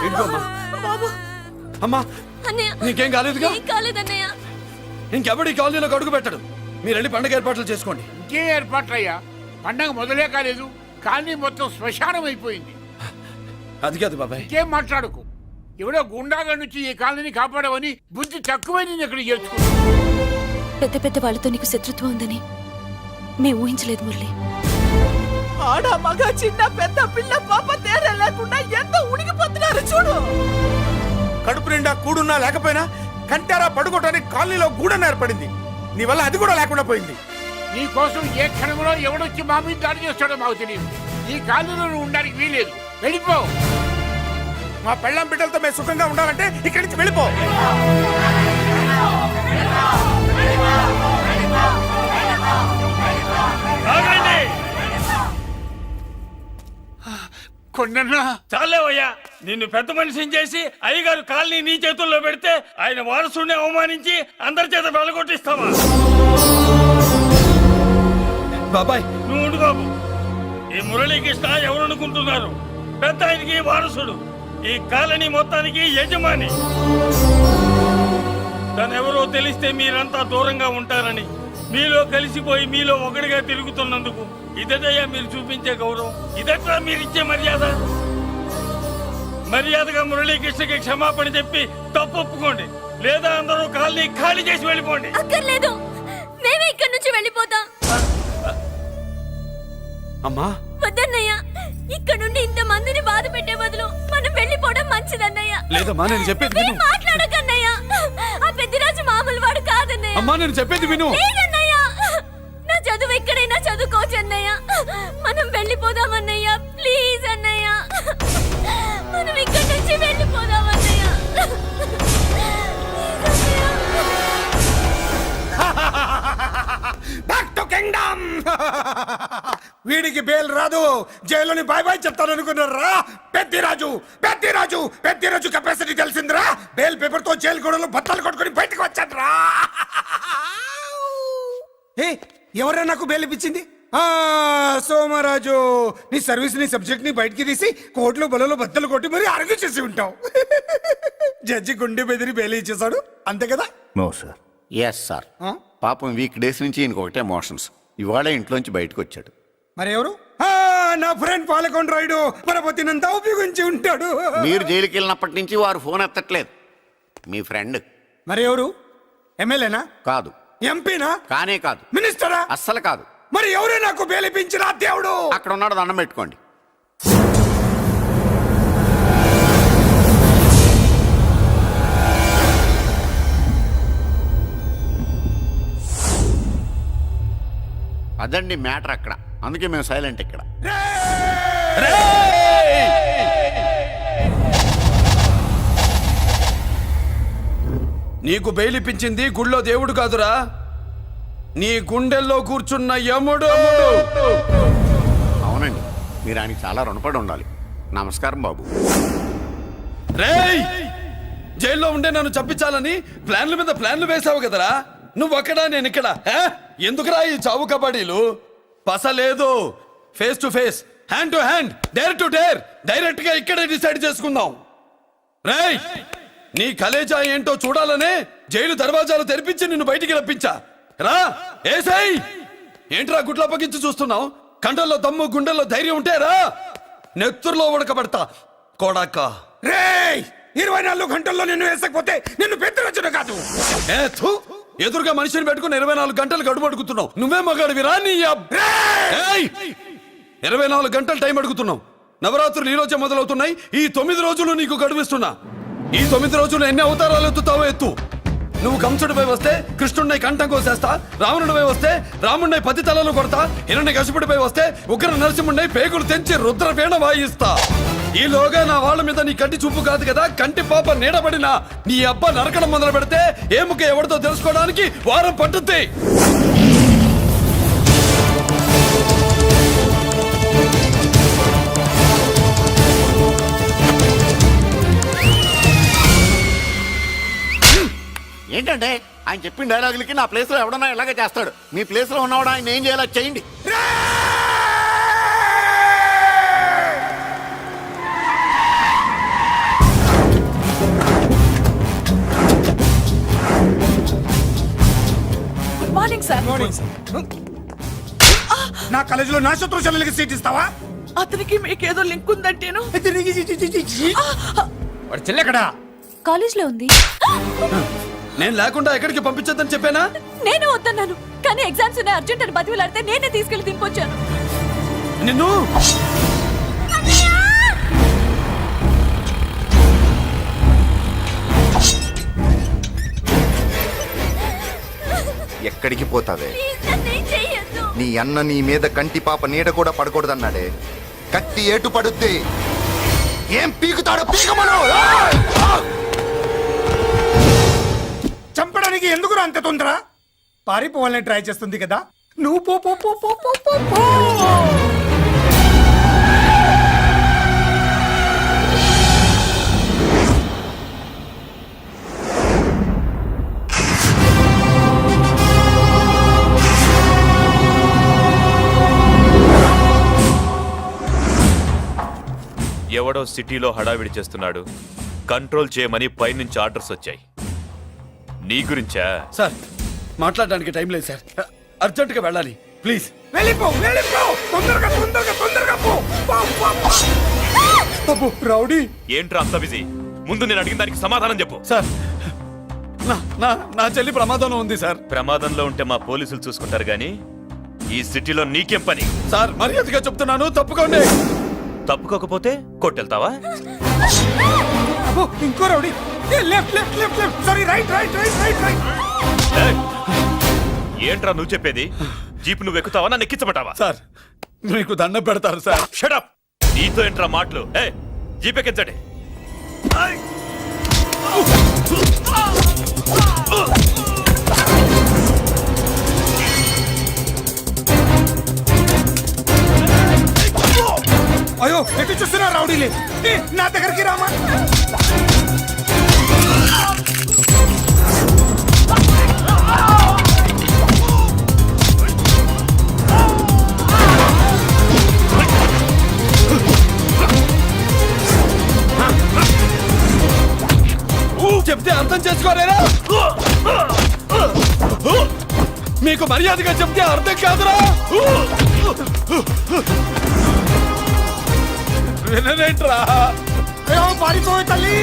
ఇదిగో అమ్మా. బాబు అమ్మా అన్నయ్య నీకేం కాలేదుగా ఏం కాలేదన్నయ్య. ఇంకెవడి కాలనీలోకి అడుగు పెట్టడు. మీరు వెళ్ళి పండుగ ఏర్పాట్లు చేసుకోండి. ఇంకే ఏర్పాట్లయ్యా, పండగ మొదలే కాలేదు, కాలనీ మొత్తం శ్మశానం అయిపోయింది. అది కాదు బాబాయ్. ఇంకేం మాట్లాడుకు. ఎవడో గుండాగా నుంచి ఈ కాలనీని కాపాడవని బుద్ధి తక్కువై నేను ఇక్కడ చేర్చుకున్నాను. పెద్ద పెద్ద వాళ్ళతో నీకు శత్రుత్వం ఉందని మేము ఊహించలేదు మురళి. ఆడ మగ చిన్న పెద్ద పిల్ల పాప తేడా లేకుండా ఎంత ఉడికిపోతున్నారు చూడు. కడుపు నిండా కూడున్నా లేకపోయినా కంటారా పడుకోవటానికి కాలనీలో గూడన్న ఏర్పడింది. నీ వల్ల అది కూడా లేకుండా పోయింది. నీ కోసం ఏ క్షణంలో ఎవడొచ్చి మా మీద దాడి చేస్తాడో మాకు తెలియదు. ఈ కాలనీలో నువ్వు ఉండడానికి వీలేదు. వెళ్ళిపో. మా పెళ్ళాం బిడ్డలతో మేము సుఖంగా ఉండాలంటే ఇక్కడి నుంచి వెళ్ళిపో. కొండన్నా చాలేవయ్యా, నిన్ను పెద్ద మనిషిని చేసి అయ్యగారు కాలనీ నీ చేతుల్లో పెడితే ఆయన వారసుని అవమానించి అందరి చేత వెళ్ళగొట్టిస్తావా? బాబాయ్ నువ్వు ఉండు బాబు. ఈ మురళీకృష్ణ ఎవరు అనుకుంటున్నారు? పెద్ద ఆయనకి వారసుడు, ఈ కాలనీ మొత్తానికి యజమాని. తనెవరో తెలిస్తే మీరంతా దూరంగా ఉంటారని మీలో కలిసిపోయి మీలో ఒకటిగా తిరుగుతున్నందుకు ఇదటయ్యా మీరు చూపించే గౌరవం, ఇదట్లా మీరు ఇచ్చే మర్యాద. మర్యాదగా మురళీకృష్ణకి క్షమాపణ చెప్పి తప్పు ఒప్పుకోండి, లేదా అందరూ కాలనీ ఖాళీ చేసి వెళ్ళిపోండి. అక్కర్లేదు, మేమే ఇక్కడి నుంచి వెళ్ళిపోతాం. అమ్మా వద్దన్నయ్య, ఇక్కడ నుండి ఇంత మందిని బాధ పెట్టే బదులు మనం వెళ్ళిపోవడం మంచిదన్నయ్య. లేదమ్మా నేను చెప్పేది విను. మాట్లాడకన్నయ్య, ఆ పెద్దిరాజు మామూలు వాడు కాదన్నయ్య. అమ్మా నేను చెప్పేది విను. లేదన్నయ్య, నా చదువు ఎక్కడైనా చదువుకోవచ్చు అన్నయ్య. మనం వెళ్ళిపోదామన్నయ్య, ప్లీజ్ అన్నయ్య. మనం ఇక్కడి నుంచి వెళ్ళిపోదామన్నయ్య. Back to kingdom. వీడికి బెయిల్ రాదు, జైల్లోని బాయ్ బాయ్ చెప్తాను అనుకున్నారా? పెద్దిరాజు పెద్దిరాజు పెద్దిరాజు కెపాసిటీ తెలిసిందిరా. బెయిల్ పేపర్ తో జైలు గోడలు బట్టలు కొట్టుకుని బయటకు వచ్చాడ్రా. ఎవరా నాకు బెయిల్ ఇప్పించింది? సోమరాజు, నీ సర్వీస్ నీ సబ్జెక్ట్ ని బయటికి తీసి కోట్లు బలలో బద్దలు కొట్టి మరి అరుగు చేసి ఉంటావు. జడ్జి గుండె బెదిరి బెయిల్ ఇచ్చేసాడు, అంతే కదా? No sir. Yes sir. పాపం వీక్ డేస్ నుంచి ఈయనకొకటే ఎమోషన్స్. ఇవాళ ఇంట్లోంచి బయటకు వచ్చాడు. మరి ఎవరు? నా ఫ్రెండ్ పాలకొండ రాయుడు పరపతినంతా ఉపయోగించి ఉంటాడు. మీరు జైలుకి వెళ్ళినప్పటి నుంచి వారు ఫోన్ ఎత్తట్లేదు. మీ ఫ్రెండ్. మరి ఎవరు? ఎమ్మెల్యేనా? కాదు. ఎంపీనా? కానే కాదు. మినిస్టరా? అస్సలు కాదు. మరి ఎవరే నాకు బేలిపించిన దేవుడు? అక్కడ ఉన్నాడు, దండం పెట్టుకోండి. అదండి మ్యాటర్ అక్కడ. అందుకే మేము సైలెంట్ ఇక్కడ. నీకు బెయిలిపించింది గుళ్ళో దేవుడు కాదురా, నీ గుండెల్లో కూర్చున్న యముడు. అవునండి, మీరు ఆయనకి చాలా రుణపడి ఉండాలి. నమస్కారం బాబు. రేయ్, జైల్లో ఉండే నన్ను చంపించాలని ప్లాన్ల మీద ప్లాన్లు వేసావు కదరా. నువ్వు అక్కడా నేను ఇక్కడ. ఎందుకురా ఈ చావు కబడ్డీలు? పస లేదు. Face to face, hand to hand, dare to dare, direct గా ఇక్కడే డిసైడ్ చేసుకుందాం. రేయ్, నీ కలేజా ఏంటో చూడాలనే జైలు దర్వాజాలు తెరిపించి నిన్ను బయటికి రప్పించా. రా ఏసై. ఏంట్రా గుడ్ల పగించి చూస్తున్నావు? కండల్లో దమ్ము గుండెల్లో ధైర్యం ఉంటే రా, నెత్తురులో ఉడకబడతా కొడాక. రేయ్, 24 గంటల్లో నిన్ను వేసకపోతే నిన్ను పెద్దరచుడు కాదు. ఎదురుగా మనిషిని పెట్టుకుని 24 గంటలు గడుపు అడుగుతున్నావు. నువ్వే మగాడివిరా నీ 24 గంటలు టైం అడుగుతున్నావు. నవరాత్రులు ఈ రోజే మొదలవుతున్నాయి. ఈ 9 రోజులు నీకు గడువిస్తున్నా. ఈ 9 రోజులు ఎన్ని అవతారాలు ఎత్తుతావో ఎత్తు. నువ్వు కంసుడిపై వస్తే కృష్ణుడిని కంఠం కోసేస్తా, రావణుడిపై వస్తే రాముడిని 10 తలలు కొడతా, హిరణ్యకశిపుడిపై వస్తే ఉగ్ర నరసింహుడిని పేగులు తెంచి రుద్రపేణ వాయిస్తా. ఈలోగా నా వాళ్ళ మీద నీ కంటి చూపు కాదు కదా, కంటి పాప నీడబడిన నీ అబ్బ నరకడం మొదలు పెడితే ఏముక ఎవరితో తెలుసుకోవడానికి వారం పట్టుద్ది. ఏంటంటే ఆయన చెప్పిన డైలాగులకి నా ప్లేస్ లో ఎవడన్నా ఇలాగే చేస్తాడు. మీ ప్లేస్ లో ఉన్నవాడు ఆయన ఏం చేయాలో చేయండి. పని నా కాలేజీలో నా శత్రు చెల్లెలకి సీట్ ఇస్తావా? అతనికి మీకేదో లింక్ ఉందంటేను. వాడి చెల్లెక్కడా? కాలేజ్ లో ఉంది. నేను లేకుండా ఎక్కడికి పంపించొద్దని చెప్పానా? నేను వద్దన్నాను, కానీ ఎగ్జామ్స్ ఉన్నాయి అర్జెంట్ అని బతిలాడితే నేనే తీసుకెళ్లి దింపొచ్చాను. నిన్ను ఎక్కడికి పోతావే? నన్నేం చెయ్యొద్దు. నీ అన్న నీ మీద కంటి పాప నీడ కూడా పడకూడదన్నాడే. కత్తి ఏటు పడుద్ది. ఏం పీకుతాడో పీకమను. చంపడానికి ఎందుకు అంత తొందర? పారిపోవాలని ట్రై చేస్తుంది కదా, నువ్వు పో పో పో పో పో పో పో. ఎవడో సిటీలో హడావిడి చేస్తున్నాడు, కంట్రోల్ చేయమని పైనుంచి ఆర్డర్స్ వచ్చాయి. నీ గురించా? సార్ మాట్లాడడానికి టైం లేదు సార్, అర్జెంటుగా వెళ్ళాలి ప్లీజ్. వెళ్ళిపో వెళ్ళిపో, తొందరగా తొందరగా తొందరగా పో. పో, పో, పో. అబ్బో, రౌడీ ఏంట్రా అంత బిజీ? ముందు నేను అడిగిన దానికి సమాధానం చెప్పు. సార్ నా చెల్లి ప్రమాదంలో ఉంది సార్. ప్రమాదంలో ఉంటే మా పోలీసులు చూసుకుంటారు గాని ఈ సిటీలో నీకేం పని? సార్ మర్యాదగా చెప్తున్నాను, తప్పుకోండి. తప్పుకోకపోతే కొట్టెళ్తావా? అబ్బో, ఇంకో rowdy. Left left left left, sorry right right right right right. ఏయ్! ఏంట్రా నువ్వు చెప్పేది? జీప్ నువ్వు ఎక్కుతావా, నన్ను ఎక్కించమంటావా? సార్ మీకు దండం పెడతారు సార్. షటప్! నీతో ఏంట్రా మాటలు? జీప్ ఎక్కించండి. అయ్యో, ఎటు చూస్తున్నా రౌడీలే? నా దగ్గరికి రామా. చెప్తే అర్థం చేసుకోలేరా? మీకు మర్యాదగా చెప్తే అర్థం కాదురా? వినరేంట్రా? అయ్యో, పారిపోయే తల్లి.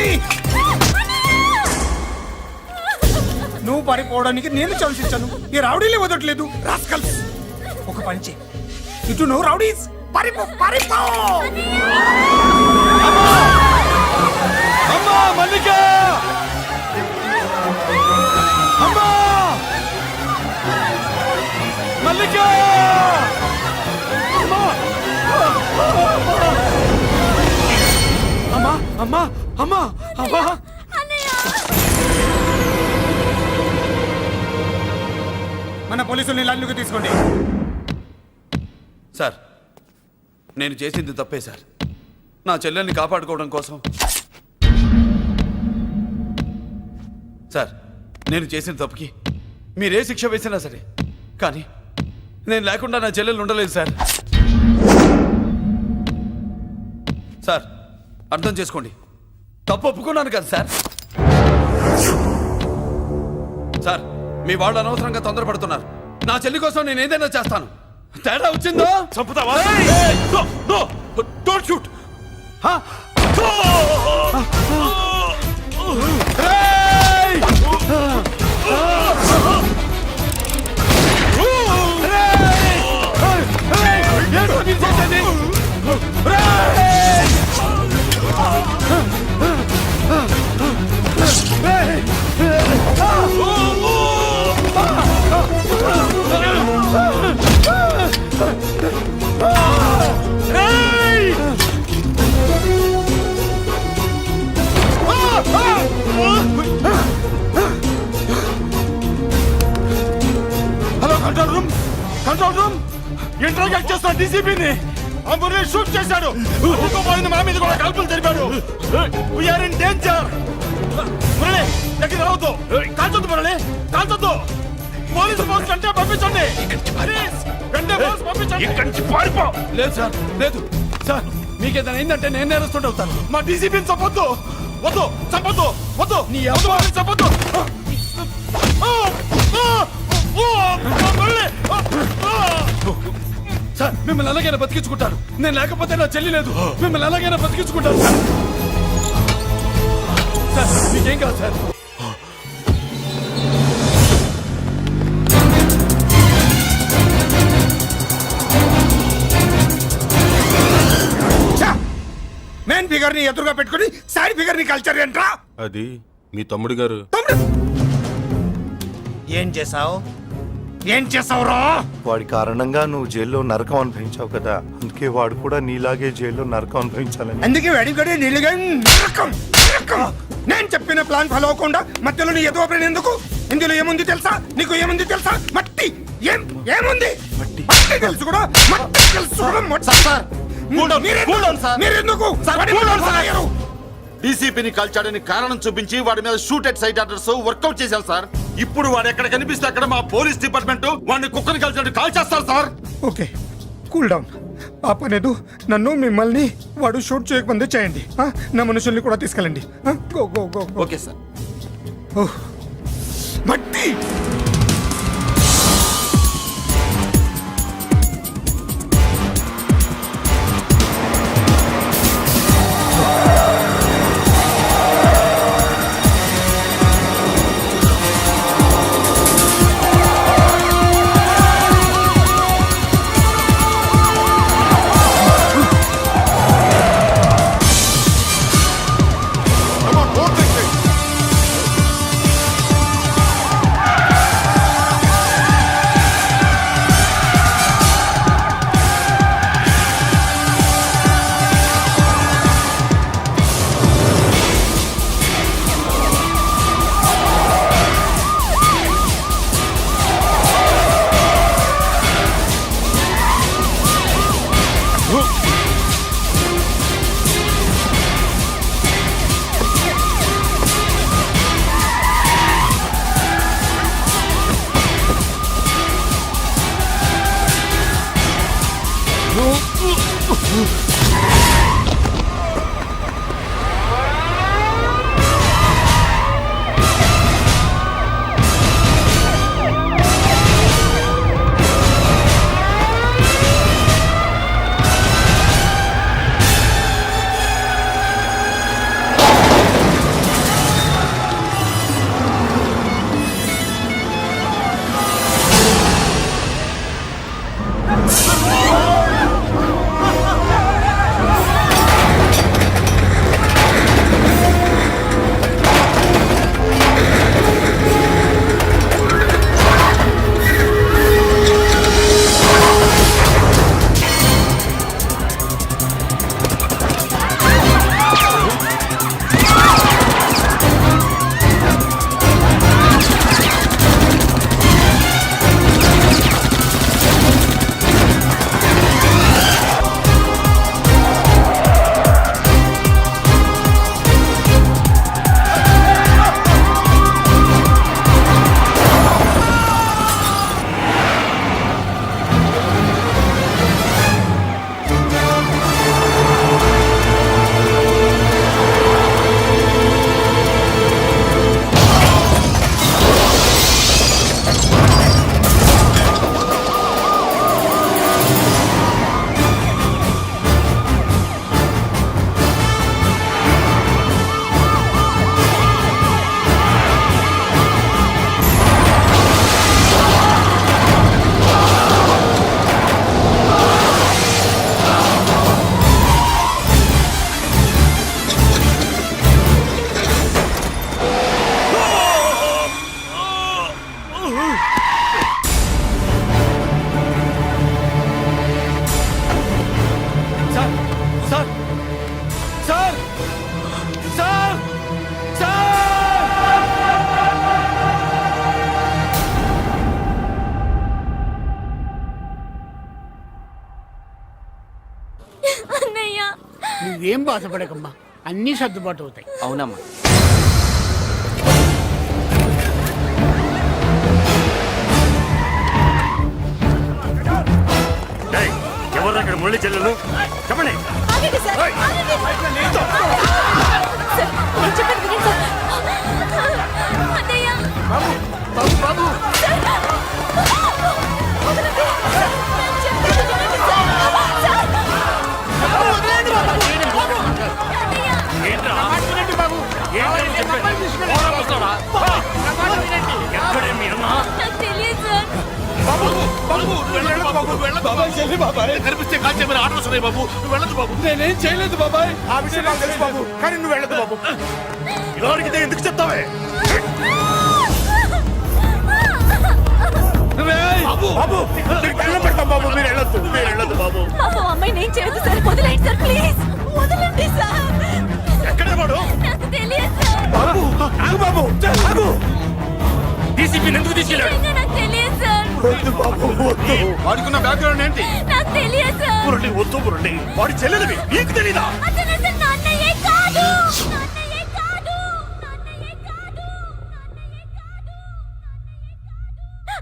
నువ్వు పారిపోవడానికి నేను ఛాన్స్ ఇచ్చాను, ఈ రౌడీలే వదట్లేదు. రాస్కల్స్, ఒక పని చేయి, ఇటు నువ్వు రౌడీస్ పారిపో పారిపో. అమ్మా మల్లిక! అమ్మా మల్లిక! అమ్మా అమ్మా అమ్మా అమ్మా! మన పోలీసుల్ని లైన్లోకి తీసుకోండి. సార్ నేను చేసింది తప్పే సార్. నా చెల్లెల్ని కాపాడుకోవడం కోసం సార్ నేను చేసిన తప్పుకి మీరే శిక్ష వేసినా సరే, కానీ నేను లేకుండా నా చెల్లెలు ఉండలేదు సార్. సార్ అర్థం చేసుకోండి, తప్పు ఒప్పుకున్నాను కదా సార్. సార్ మీ వాళ్ళు అనవసరంగా తొందరపడుతున్నారు. నా చెల్లి కోసం నేను ఏదైనా చేస్తాను. తేడా వచ్చిందో చంపుతావా? Don't shoot. Hello control room, control room. Interrogate చేస్తున్న డీసీపీని అంబులెన్స్ షూట్ చేశాడు. పోయింది, మా మీద కూడా కాల్పులు జరిపాడు. We are in danger. మురళి దగ్గర రావద్దు, కాల్చొద్దు మురళి, కాల్చొద్దు. పోలీసు ఫోర్స్ వెంటనే పంపించండి. వెంటనే ఫోర్స్ పంపించండి. ఇక్కడి నుంచి పారిపో. లేదు సార్, లేదు సార్. మీకేదైనా అయిందంటే నేను నేరస్తుంటే అవుతాను. మా డీసీపీని చంపొద్దు, వద్దు, చంపొద్దు, వద్దు, నీ ఎవరు వాళ్ళని చంపొద్దు. సార్ మిమ్మల్ని ఎలాగైనా బతికించుకుంటాను. నేను లేకపోతే నా చెల్లి లేదు. మిమ్మల్ని ఎలాగైనా బతికించుకుంటాను సార్. సార్ మీకేం కాదు సార్. మెయిన్ ఫిగర్ ని ఎదురుగా పెట్టుకుని సైడ్ ఫిగర్ ని కల్చర్ ఏంట్రా? అది మీ తమ్ముడు గారు. ఏం చేసావు? ఏం చేసావురా? వాడి కారణంగా నువ్వు జైల్లో నరకం అనుభవించావు కదా, అందుకే వాడు కూడా నీలాగే జైల్లో నరకం అనుభవించాలని. అందుకే వెడిగడి నీళ్ళగా నరకం నరకం. నేను చెప్పిన ప్లాన్ ఫాలో అవ్వకుండా మధ్యలో నీ ఎదురు పడిన ఎందుకు? ఇందులో ఏముంది తెలుసా? నీకు ఏముంది తెలుసా? మట్టి. ఏముంది? మట్టి తెలుసు కూడా. మట్టి తెలుసు కూడా. మీరెందుకు డీసీపీని కాల్చాడని కారణం చూపించి వాడి మీద shoot at sight orders work out చేశాం సార్. ఇప్పుడు వాడు ఎక్కడ కనిపిస్తే అక్కడ మా పోలీస్ డిపార్ట్మెంట్ వాడిని కుక్కని కాల్చాడు కాల్ చేస్తారు సార్. Okay cool down. ఆ పనేదు నన్ను మిమ్మల్ని వాడు షూట్ చేయకముందే చేయండి. నా మనుషుల్ని కూడా తీసుకెళ్ళండి. Go go go. Okay sir. మట్టి నువ్వేం బాధపడకమ్మా, అన్నీ సర్దుబాటు అవుతాయి. అవునమ్మా. ఎవరు అక్కడ మురళి చెల్లెలు చెప్పండి. బాబు ఎక్కడే మీ అన్న? నాకు తెలియదు సార్. బాబాయ్ చెల్లి బాబాయ్ కనిపిస్తే కాల్చేమని ఆర్డర్స్ ఉన్నాయి బాబు. నువ్వు వెళ్ళదు బాబు. నేనేం చేయలేదు బాబాయ్. ఆ విషయం నాకు తెలుసు బాబు, కానీ నువ్వు వెళ్ళదు బాబు. ఇలా అడిగితే ఎందుకు చెప్తావే? బాబు బాబు నీకు దండం పెడతాం బాబు, మీరు వెళ్ళొద్దు, మీరు వెళ్ళొద్దు బాబు. పాపం అమ్మాయి నేను చేయదు సార్, వదిలేండి సార్ ప్లీజ్, వదలండి సార్. ఎక్కడే వాడు? నాకు తెలియదు సార్. బాబు ఆగు బాబు, ఆగు. డీసీపీ ఎందుకు తీసుకెళ్ళాడు? నిజంగా నాకు తెలియదు సార్. వద్దు బాబు వద్దు. వాడుకున్న బ్యాక్గ్రౌండ్ ఏంటి? నాకు తెలియదు సార్. మురళి వద్దు మురళి, వాడి చెల్లెలివి నీకు తెలీదా? అతను అసలు నా అన్నయ్యే కాదు. నా అన్నయ్యే కాదు. నా అన్నయ్యే కాదు.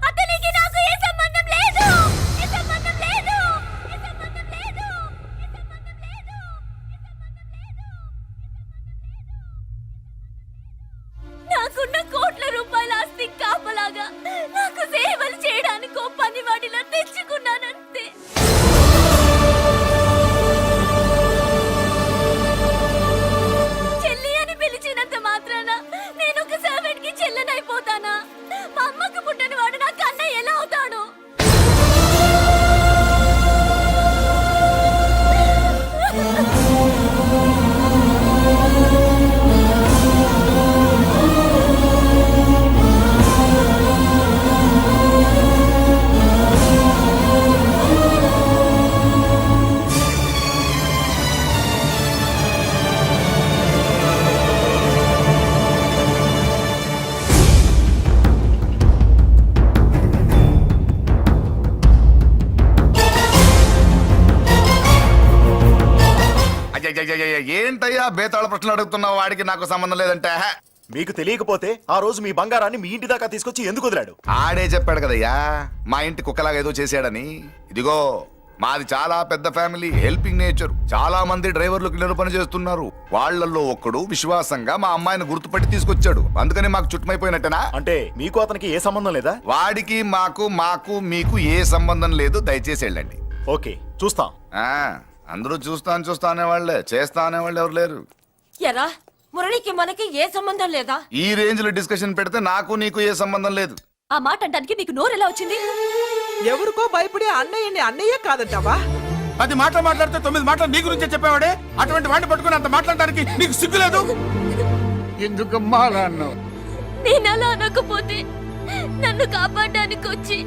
అతనికి నాకు ఏ సంబంధం లేదు. ఏ సంబంధం లేదు. ఏ సంబంధం లేదు. ఏ సంబంధం లేదు. నాకున్న కోట్ల రూపాయల ఆస్తి కాపలాగా నాకు సేవలు చేయడానికి ఓ పనివాడిలా తెచ్చుకున్నానంతే. చెల్లి అని పిలిచినంత మాత్రాన నేను ఒక సర్వెంట్ కి చెల్లెనైపోతానా? మా అమ్మకు పుట్టిన వాడు నాకు అన్నయ్య ఎలా అవుతాడు? ఏంటయ్యా బేతాళ ప్రశ్నలు అడుగుతున్నావు? వాడికి నాకు సంబంధం లేదంటే మీకు తెలియకపోతే ఆ రోజు మీ బంగారాన్ని మీ ఇంటి దాకా తీసుకొచ్చి ఎందుకు వదిలాడు? ఆడే చెప్పాడు కదయ్యా మా ఇంటి కుక్కలాగా ఏదో చేశాడని. ఇదిగో మాది చాలా పెద్ద ఫ్యామిలీ, హెల్పింగ్ నేచర్. చాలా మంది డ్రైవర్లు క్లీనర్ పని చేస్తున్నారు. వాళ్ళల్లో ఒక్కడు విశ్వాసంగా మా అమ్మాయిని గుర్తుపట్టి తీసుకొచ్చాడు. అందుకని మాకు చుట్టుమైపోయినట్టేనా? అంటే మీకు అతనికి ఏ సంబంధం లేదా? వాడికి మాకు మీకు ఏ సంబంధం లేదు. దయచేసి వెళ్ళండి. ఓకే చూస్తాం. అందరూ చూస్తా అనేవాళ్లే, చేస్తా అనేవాళ్ళు ఎవరు లేరు. ఎరా మురళికి మనకి ఏ సంబంధం లేదా? ఈ రేంజ్ లో డిస్కషన్ పెడితే నాకు నీకు ఏ సంబంధం లేదు. ఆ మాట అంటానికి నీకు నోరు ఎలా వచ్చింది? ఎవరికో భయపడి అన్నయ్యని అన్నయ్య కాదంటావా? 10 మాటలు మాట్లాడితే 9 మాటలు నీ గురించే చెప్పేవాడే. అటువంటి వాడిని పట్టుకుని అంత మాట్లాడడానికి నీకు సిగ్గు లేదు? ఎందుకమ్మా అలా అన్నావు? నేను అలా అనకపోతే నన్ను కాపాడడానికి వచ్చి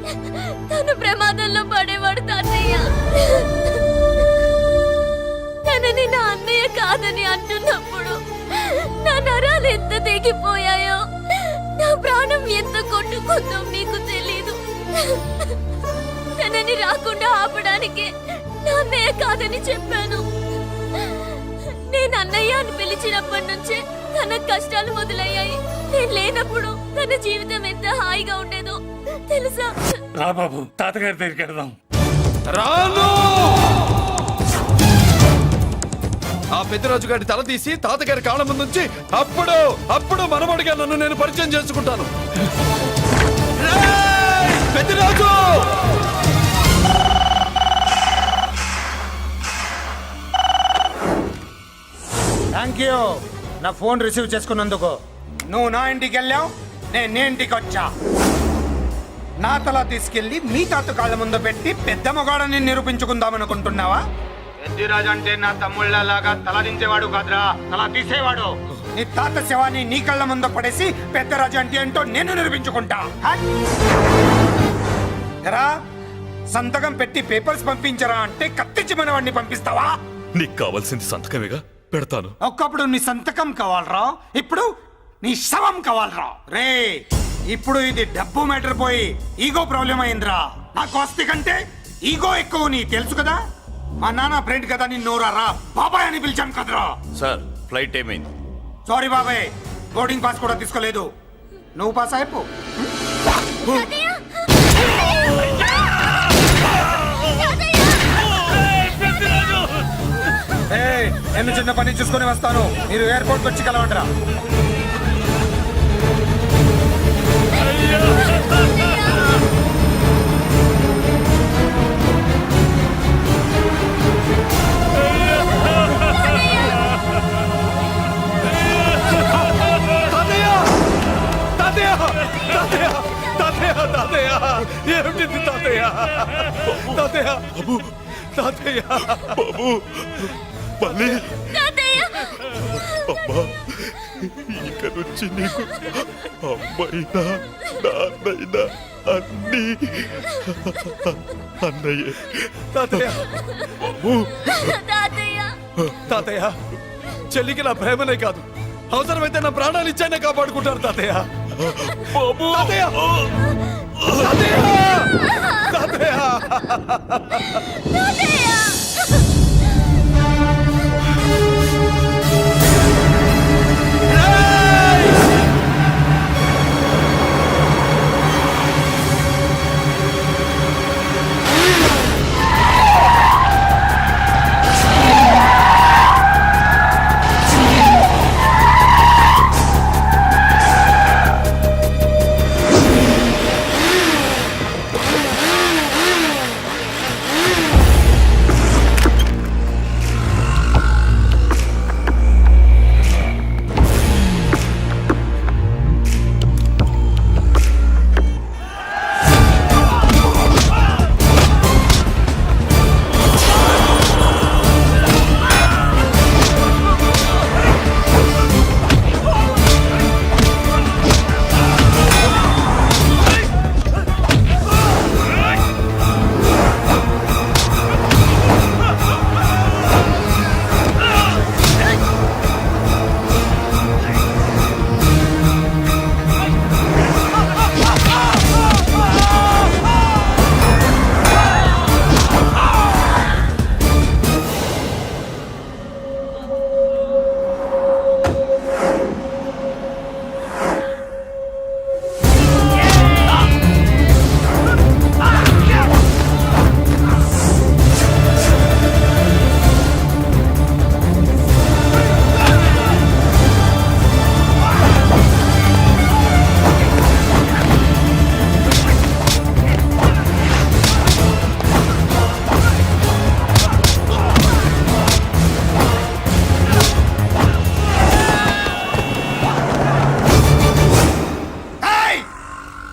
తను ప్రమాదంలో పడేవాడు తాతయ్య. తనని నా అన్నయ్య కాదని అంటున్నప్పుడు నా నరాలు ఎంత తెగిపోయాయో, నా ప్రాణం ఎంత కొట్టుకుందో మీకు తెలీదు. తనని రాకుండా ఆపడానికి నా అన్నయ్య కాదని చెప్పాను. నేను అన్నయ్య అని పిలిచినప్పటి నుంచే తన కష్టాలు మొదలయ్యాయి. నేను లేనప్పుడు తన జీవితం ఎంత హాయిగా ఉండేదో తెలుసా? రా బాబు, తాతగారి దగ్గరికి వెళ్దాం. రాను. ఆ పెద్దరాజు గారి తల తీసి తాతగారి కాళ్ళ ముందు నుంచి అప్పుడు మనమడిగా నన్ను నేను పరిచయం చేసుకుంటాను. పెద్దరాజు! థ్యాంక్ యూ నా ఫోన్ రిసీవ్ చేసుకున్నందుకు. నువ్వు నా ఇంటికి వెళ్ళావు, నేను నీ ఇంటికి వచ్చా. నా తల తీసుకెళ్లి మీ తాత కాళ్ళ ముందు పెట్టి పెద్ద మొగాడని నిరూపించుకుందామనుకుంటున్నావా? పెద్దిరాజు అంటే నా తమ్ముళ్ళలాగా తల దించేవాడు కాదురా, తల తీసేవాడు. నీ తాత శవాన్ని నీ కళ్ళ ముందు పడేసి పెద్దరాజు అంటే ఏంటో నేను నిరూపించుకుంటా. ఎరా సంతకం పెట్టి పేపర్స్ పంపించరా అంటే కత్తించి మన వాడిని పంపిస్తావా? నీకు కావాల్సింది సంతకమేగా, పెడతాను. ఒక్కప్పుడు నీ సంతకం కావాలరా, ఇప్పుడు నీ శవం కావాలరా. రే ఇప్పుడు ఇది డబ్బు మ్యాటర్ పోయి ఈగో ప్రాబ్లం అయిందిరా. నాకు ఆస్తి కంటే ఈగో ఎక్కువ, నీ తెలుసు కదా. మా నాన్న ఫ్రెండ్ కదా, నిన్ను రా బాబాయ్ అని పిలిచాను కదరా. సార్ ఫ్లైట్ ఏమైంది? సారీ బాబాయ్, బోర్డింగ్ పాస్ కూడా తీసుకోలేదు. నువ్వు పాస్ అయిపో. నేను చిన్న పని చూసుకొని వస్తాను, మీరు ఎయిర్పోర్ట్ వచ్చి కలవండిరా. తాతయ్య తాతయ్య బాబు మళ్ళీ తాతయ్య అమ్మా ఇక నుంచి నీకు అమ్మైనా నాన్నైనా అన్నీ అన్నయ్యే. తాతయ్య బాబు తాతయ్య తాతయ్య చెల్లికి నా ప్రేమనే కాదు, అవసరమైతే నా ప్రాణాలు ఇచ్చానే కాపాడుకుంటారు తాతయ్య. బాబు తాతయ్య తాతయ్య తాతయ్య తాతయ్య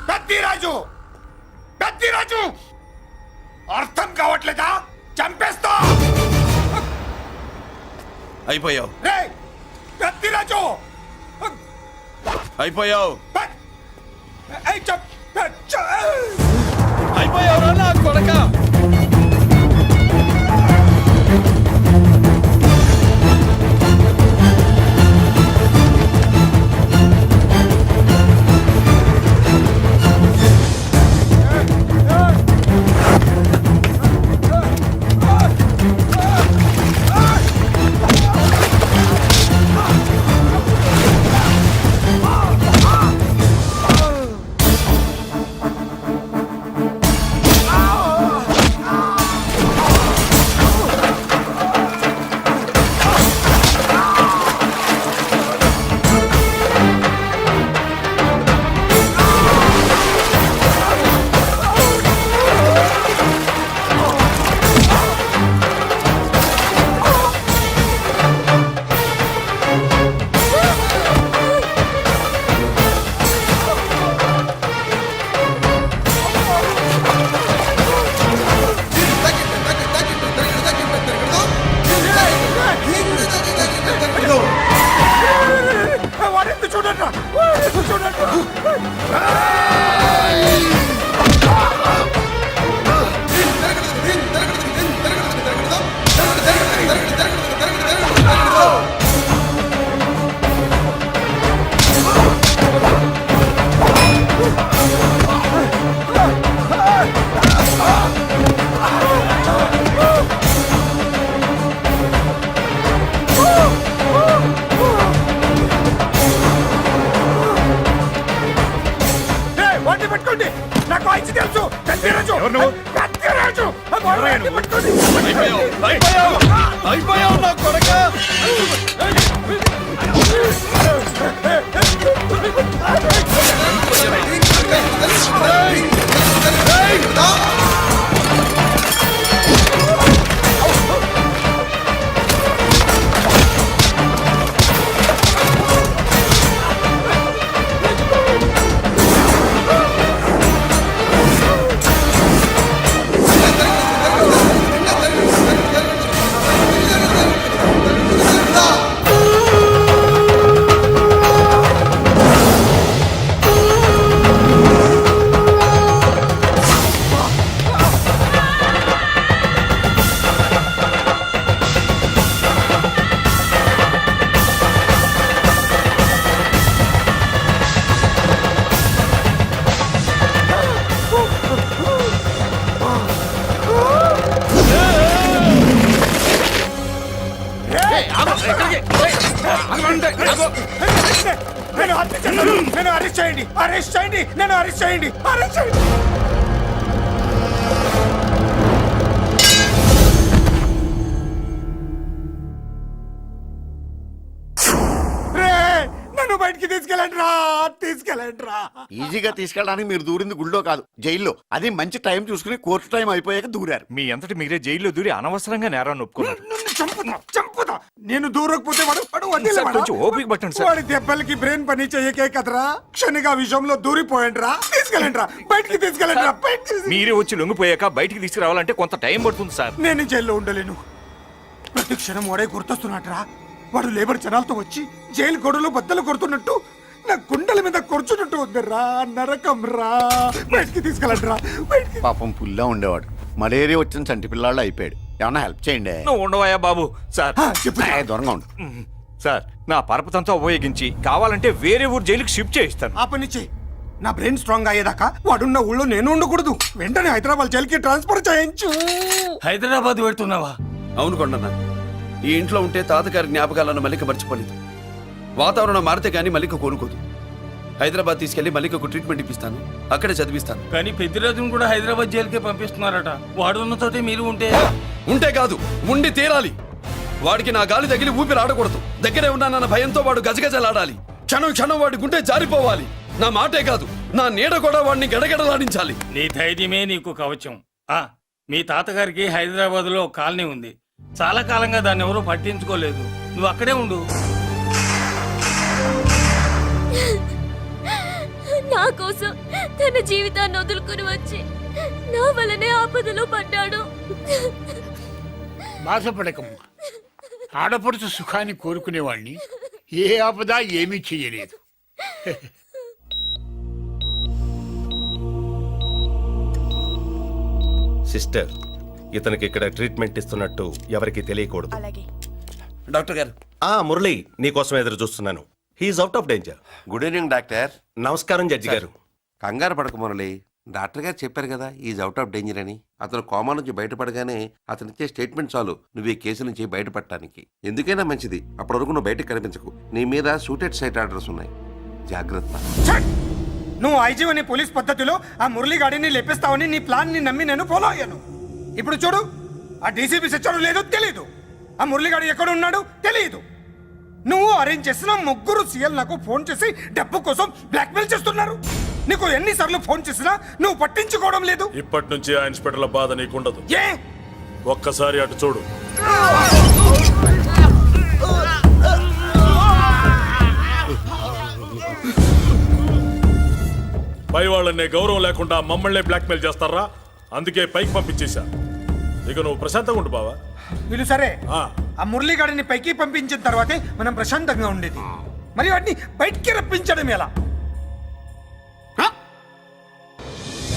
పెద్దిరాజు పెద్దిరాజు అర్థం కావట్లేదా? చంపేస్తా. అయిపోయావు రే పెద్దిరాజు అయిపోయావు ఏయ్, అయిపోయావు నా కొడక. పట్టుకోండి, నాకు వాయిస్ తెలుసు. పెద్దిరాజు పెద్దిరాజు అయిపోయావు నా కొడక. నన్ను అరెస్ట్ చేయండి, అరెస్ట్ చేయండి, నన్ను అరెస్ట్ చేయండి, అరెస్ట్ చేయండి. రే, నన్ను బయటికి తీసుకెళ్ళండి రా, తీసుకెళ్ళండి రా. ఈజీగా తీసుకెళ్ళడానికి మీరు దూరింది గుళ్ళో కాదు, జైల్లో. అది మంచి టైం చూసుకుని కోర్టు టైం అయిపోయాక దూరారు. మీ అంతటి మీరే జైల్లో దూరి అనవసరంగా నేరాన్ని ఒప్పుకున్నారు. నన్ను చంపుతా. నేను దూరకపోతే వాడు వదిలేవాడా? కొంచెం ఓపిక పట్టండి సార్. వాడి దెబ్బలకి బ్రెయిన్ పని చేయకే కదరా, క్షణిగా విషయంలో దూరిపోయండి రా. తీసుకెళ్ళండి రా, బయటికి తీసుకెళ్ళండి రా, బయటికి. మీరే వచ్చి లొంగిపోయాక బయటికి తీసుకురావాలంటే కొంత టైం పడుతుంది సార్. నేను జైల్లో ఉండలేను. ప్రతి క్షణం వాడే గుర్తొస్తున్నట్రా. వాడు లేబర్ జనాలతో వచ్చి జైలు గొడవలు బద్దలు కొడుతున్నట్టు నా గుండెల మీద కొడుచున్నట్టు ఉందిరా. నరకం రా, బయటికి తీసుకెళ్ళండి రా, బయటికి. పాపం పుల్లా ఉండేవాడు, మలేరియా వచ్చిన చంటి పిల్లాళ్ళు అయిపోయాడు. ఏమన్నా హెల్ప్ చేయండి. నువ్వు ఉండవయ్యా బాబు. సార్ దూరంగా ఉండు. సార్, నా పరపతంతా ఉపయోగించి కావాలంటే వేరే ఊరు జైలుకి షిఫ్ట్ చేయిస్తాను. ఆ పని చెయ్యి. నా బ్రెయిన్ స్ట్రాంగ్ అయ్యేదాకా వాడున్న ఊళ్ళో నేను ఉండకూడదు. వెంటనే హైదరాబాద్ జైలుకి ట్రాన్స్ఫర్ చేయించు. హైదరాబాద్ పెడుతున్నావా? అవును కొండన్న, ఈ ఇంట్లో ఉంటే తాతగారి జ్ఞాపకాలను మల్లిక మర్చిపోలేదు. వాతావరణం మారితే కానీ మల్లిక కోలుకోదు. హైదరాబాద్ తీసుకెళ్లి మల్లికకు ట్రీట్మెంట్ ఇప్పిస్తాను, అక్కడే చదివిస్తాను. కానీ పెద్దిరాజును కూడా హైదరాబాద్ జైలుకే పంపిస్తున్నారట. వాడు ఉన్న చోటే మీరు ఉంటే కాదు, ఉండి తీరాలి. వాడికి నా గాలి తగిలి ఊపిరి ఆడకూడదు. దగ్గరే ఉన్నానన్న భయంతో వాడు గజగజలాడాలి. క్షణం క్షణం వాడి గుండె జారిపోవాలి. నా మాటే కాదు, నా నీడ కూడా వాడిని గడగడలాడించాలి. నీ ధైర్యమే నీకు కవచం. మీ తాతగారికి హైదరాబాద్ లో కాలనీ ఉంది. చాలా కాలంగా దాన్ని ఎవరూ పట్టించుకోలేదు. నువ్వు అక్కడే ఉండు. నా కోసం తన జీవితాన్ని వదులుకుని వచ్చి నా వల్లనే ఆపదలో పడ్డాడు. బాధపడకమ్మా. ఆడపడుచు సుఖాన్ని కోరుకునేవాణ్ణి ఏ ఆపద ఏమీ చెయ్యలేదు. సిస్టర్, ఇతనికి ఇక్కడ ట్రీట్మెంట్ ఇస్తున్నట్టు ఎవరికి తెలియకూడదు. డాక్టర్ గారు. మురళి, నీకోసం ఎదురు చూస్తున్నాను. He's out of danger. Good evening doctor. నమస్కారం జడ్జి గారు. కంగారు పడక మురళి, డాక్టర్ గారు చెప్పారు కదా ఈజ్ అవుట్ ఆఫ్ డేంజర్ అని. అతను కోమా నుంచి బయటపడగానే అతను ఇచ్చే స్టేట్మెంట్ చాలు నువ్వు ఈ కేసు నుంచి బయటపడటానికి. ఎందుకైనా మంచిది, అప్పటి వరకు నువ్వు బయటకు కనిపించకు. నీ మీద షూటెడ్ సైట్ ఆర్డర్స్ ఉన్నాయి, జాగ్రత్త. నువ్వు ఐజీవని పోలీస్ పద్ధతిలో ఆ మురళి గాడిని లేపిస్తావని నీ ప్లాన్ ని నమ్మి నేను ఫాలో అయ్యాను. ఇప్పుడు చూడు, ఆ డీసీపీ సచ్చాడు లేదో తెలీదు, ఆ మురళిగాడు ఎక్కడ ఉన్నాడు తెలియదు. నువ్వు అరేంజ్ చేసిన ముగ్గురు సీఎల్ నాకు ఫోన్ చేసి డబ్బు కోసం బ్లాక్మెయిల్ చేస్తున్నారు. నీకు ఎన్నిసార్లు ఫోన్ చేసినా నువ్వు పట్టించుకోవడం లేదు. ఇప్పటి నుంచి ఆ ఇన్స్పెక్టర్ల బాధ నీకుండదు. ఏ ఒక్కసారి అటు చూడు. పై వాళ్ళనే గౌరవం లేకుండా మమ్మల్ని బ్లాక్మెయిల్ చేస్తారా? అందుకే పైకి పంపించేశా. ఇక నువ్వు ప్రశాంతంగా ఉండు బావా. వీళ్ళు సరే, ఆ మురళిగాడిని పైకి పంపించిన తర్వాతే మనం ప్రశాంతంగా ఉండేది. మరి వాడిని బయటికి రప్పించడం ఎలా?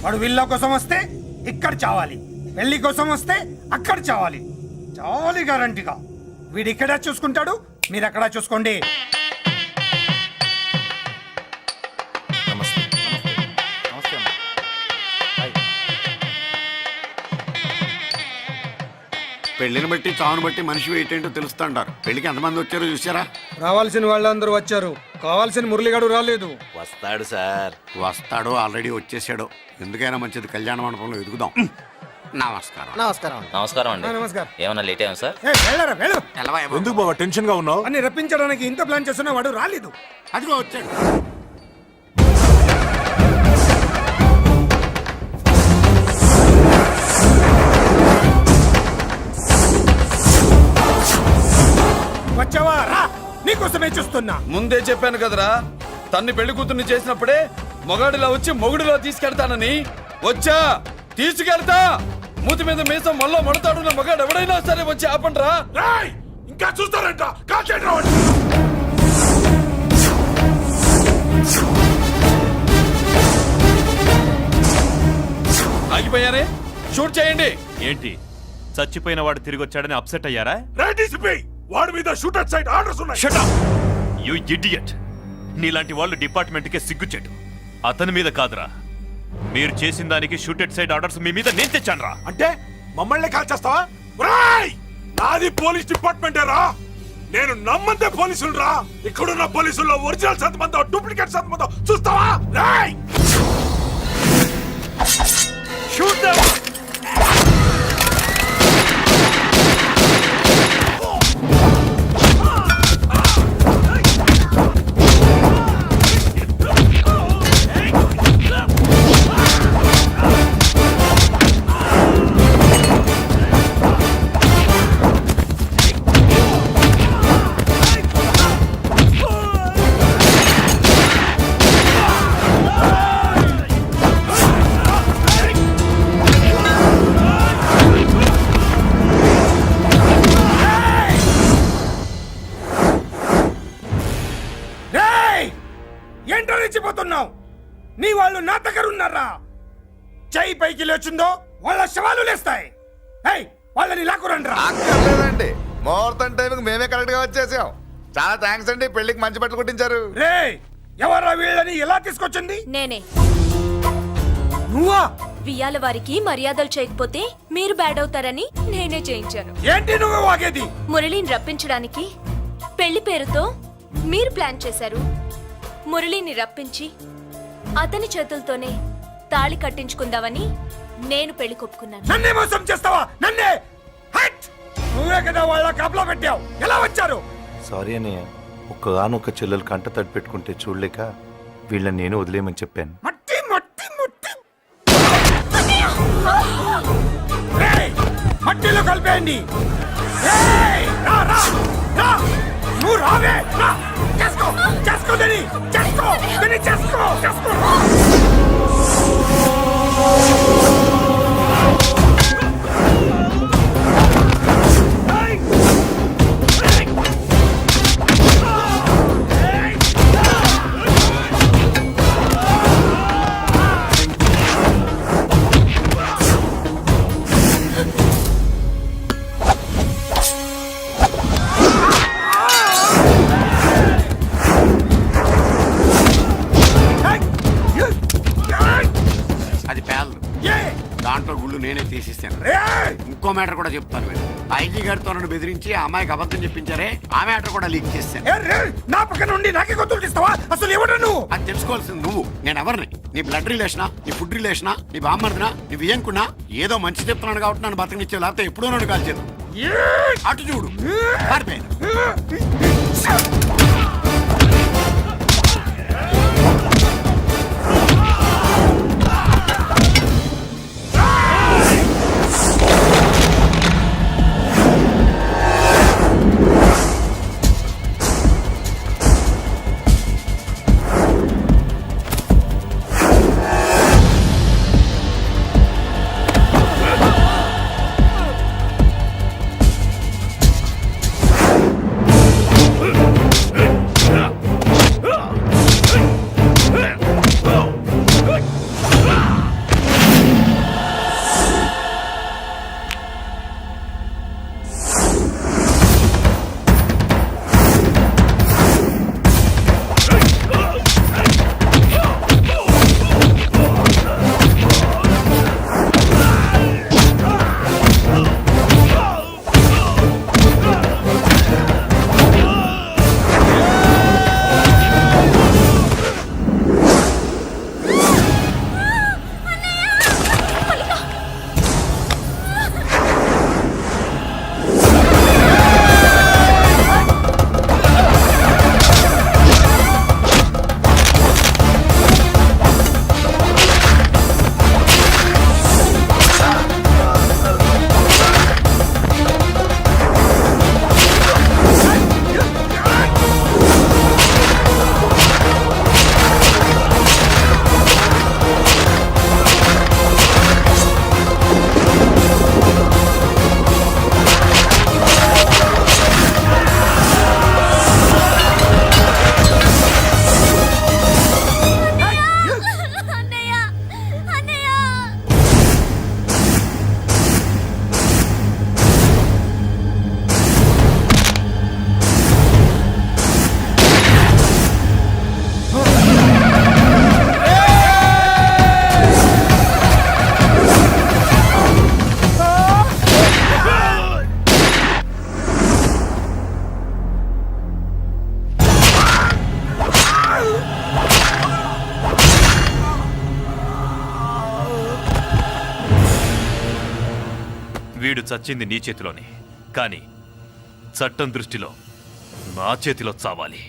వాడు విల్లా కోసం వస్తే ఇక్కడ చావాలి, పెళ్లి కోసం వస్తే అక్కడ చావాలి. చావాలి గ్యారంటీగా. వీడు ఇక్కడ చూసుకుంటాడు, మీరు అక్కడ చూసుకోండి. పెళ్లిని బట్టి చావును బట్టి మనిషి ఏంటో తెలుస్తుంటారు. పెళ్లికి ఎంతమంది వచ్చారో చూసారా? రావాల్సిన వాళ్ళందరూ వచ్చారు, కావాల్సిన మురళిగాడు రాలేదు. వస్తాడు సార్, వస్తాడు. ఆల్రెడీ వచ్చేసాడు. ఎందుకైనా మంచిది, కళ్యాణ మండపంలో ఎదుగుదాం. నమస్కారం. నమస్కారం. నమస్కారం అండి. నమస్కారం. ఏమన్నా లేట్ అయ్యాం సార్? వెళ్ళరా వెళ్ళు. ఎందుకు బాబా టెన్షన్ గా ఉన్నావు? అని రప్పించడానికి ఇంత ప్లాన్ చేస్తున్నా వాడు రాలేదు. అదిగో వచ్చాడు. వచ్చావా? రా, నీకోసమే చూస్తున్నా. ముందే చెప్పాను కదరా, తన్ని పెళ్లి కూతుర్ని చేసినప్పుడే మొగాడిలా వచ్చి మొగుడిలో తీసుకెళ్తానని. వచ్చా, తీసుకెళ్తా. మూతి మీద మీసం మళ్ళా మడతాడున్న మగాడు ఎవడైనా సరే వచ్చి ఆపండ్రా. ఇంకా చూస్తారంట. ఆగిపోయారే, షూట్ చేయండి. ఏంటి, చచ్చిపోయిన వాడు తిరిగి వచ్చాడని అప్సెట్ అయ్యారా? వాడి మీద షూటర్ సైట్ ఆర్డర్స్ ఉన్నాయి. Shut up! You idiot! నీలాంటి వాళ్ళు డిపార్ట్మెంట్కే సిగ్గుచెట్టు. అతని మీద కాదురా, మీరు చేసిన దానికి షూటెడ్ సైడ్ ఆర్డర్స్ మీ మీద నేను తెచ్చాను రా. అంటే మమ్మల్ని కాల్ చేస్తావా? నాది పోలీస్ డిపార్ట్మెంట్ రా. నేను నమ్మందే పోలీసులు రా. ఇక్కడున్న పోలీసుల్లో ఒరిజినల్ సత్మంతో డూప్లికేట్ సత్మంతో చూస్తావా? రేయ్! Shoot them! ఏంటో రెచ్చిపోతున్నావు? నీ వాళ్ళు నా దగ్గర ఉన్నారా? చెయ్యి పైకి లేచిందో వాళ్ళ శవాలు లేస్తాయి. వాళ్ళని లాక్కురండ్రా. అక్కర్లేదండి, ముహూర్తం టైంకి మేమే కరెక్ట్ గా వచ్చేసాం. చాలా థ్యాంక్స్ అండి, పెళ్లికి మంచి బట్టలు కుట్టించారు. రే, ఎవరా వీళ్ళని ఎలా తీసుకొచ్చింది? నేనే. నువ్వా? వియ్యాల వారికి మర్యాదలు చేయకపోతే మీరు బ్యాడ్ అవుతారని నేనే చేయించాను. ఏంటి నువ్వు వాగేది? మురళిని రప్పించడానికి పెళ్లి పేరుతో మీరు ప్లాన్ చేశారు. మురళిని రప్పించి అతని చేతులతోనే తాళి కట్టించుకుందామని నేను పెళ్లి కొప్పుకున్నాను. నన్నే మోసం చేస్తావా? నన్నే? హట్! నువ్వే కదా వాళ్ళ కాపలా పెట్టావు. ఎలా వచ్చారు? సారీ అన్నయ్య, ఒక్కగానొక్క చెల్లెలు కంట తడి పెట్టుకుంటే చూడలేక వీళ్ళని నేను వదిలేయమని చెప్పాను. మట్టి మట్టి మట్టి రేయ్, మట్టిలో కలిపేయండి. రేయ్, రా రా రా, నువ్వు రావే, రా. చేసుకో చేసుకో దని, చేసుకో దని, చేసుకో చేసుకో. అది పేలదు. దాంట్లో గుళ్ళు నేనే తీసిస్తాను. ఇంకో మ్యాటర్ కూడా చెప్తాను. ఐజీ గారితో నన్ను బెదిరించి ఆ అమ్మాయికి అబద్ధం చెప్పించారే, ఆ మ్యాటర్ కూడా లీక్ చేస్తాను. నా పక్కన ఉండి నాకే గొంతులు తీస్తావా? అసలు ఎవరు నువ్వు? అది తెలుసుకోవాల్సింది నువ్వు. నేను ఎవరిని? నీ బ్లడ్ రిలేషనా, నీ ఫుడ్ రిలేషనా, నీ బామ్మర్దినా, నీ వియంకున్నా? ఏదో మంచి చెప్తున్నాడు కాబట్టి నన్ను బతకనిచ్చే, లేకపోతే ఎప్పుడో నన్ను కాల్చేది. అటు చూడు, పారిపోయాను. వీడు చచ్చింది నీ చేతిలోనే కానీ చట్టం దృష్టిలో నా చేతిలో చావాలి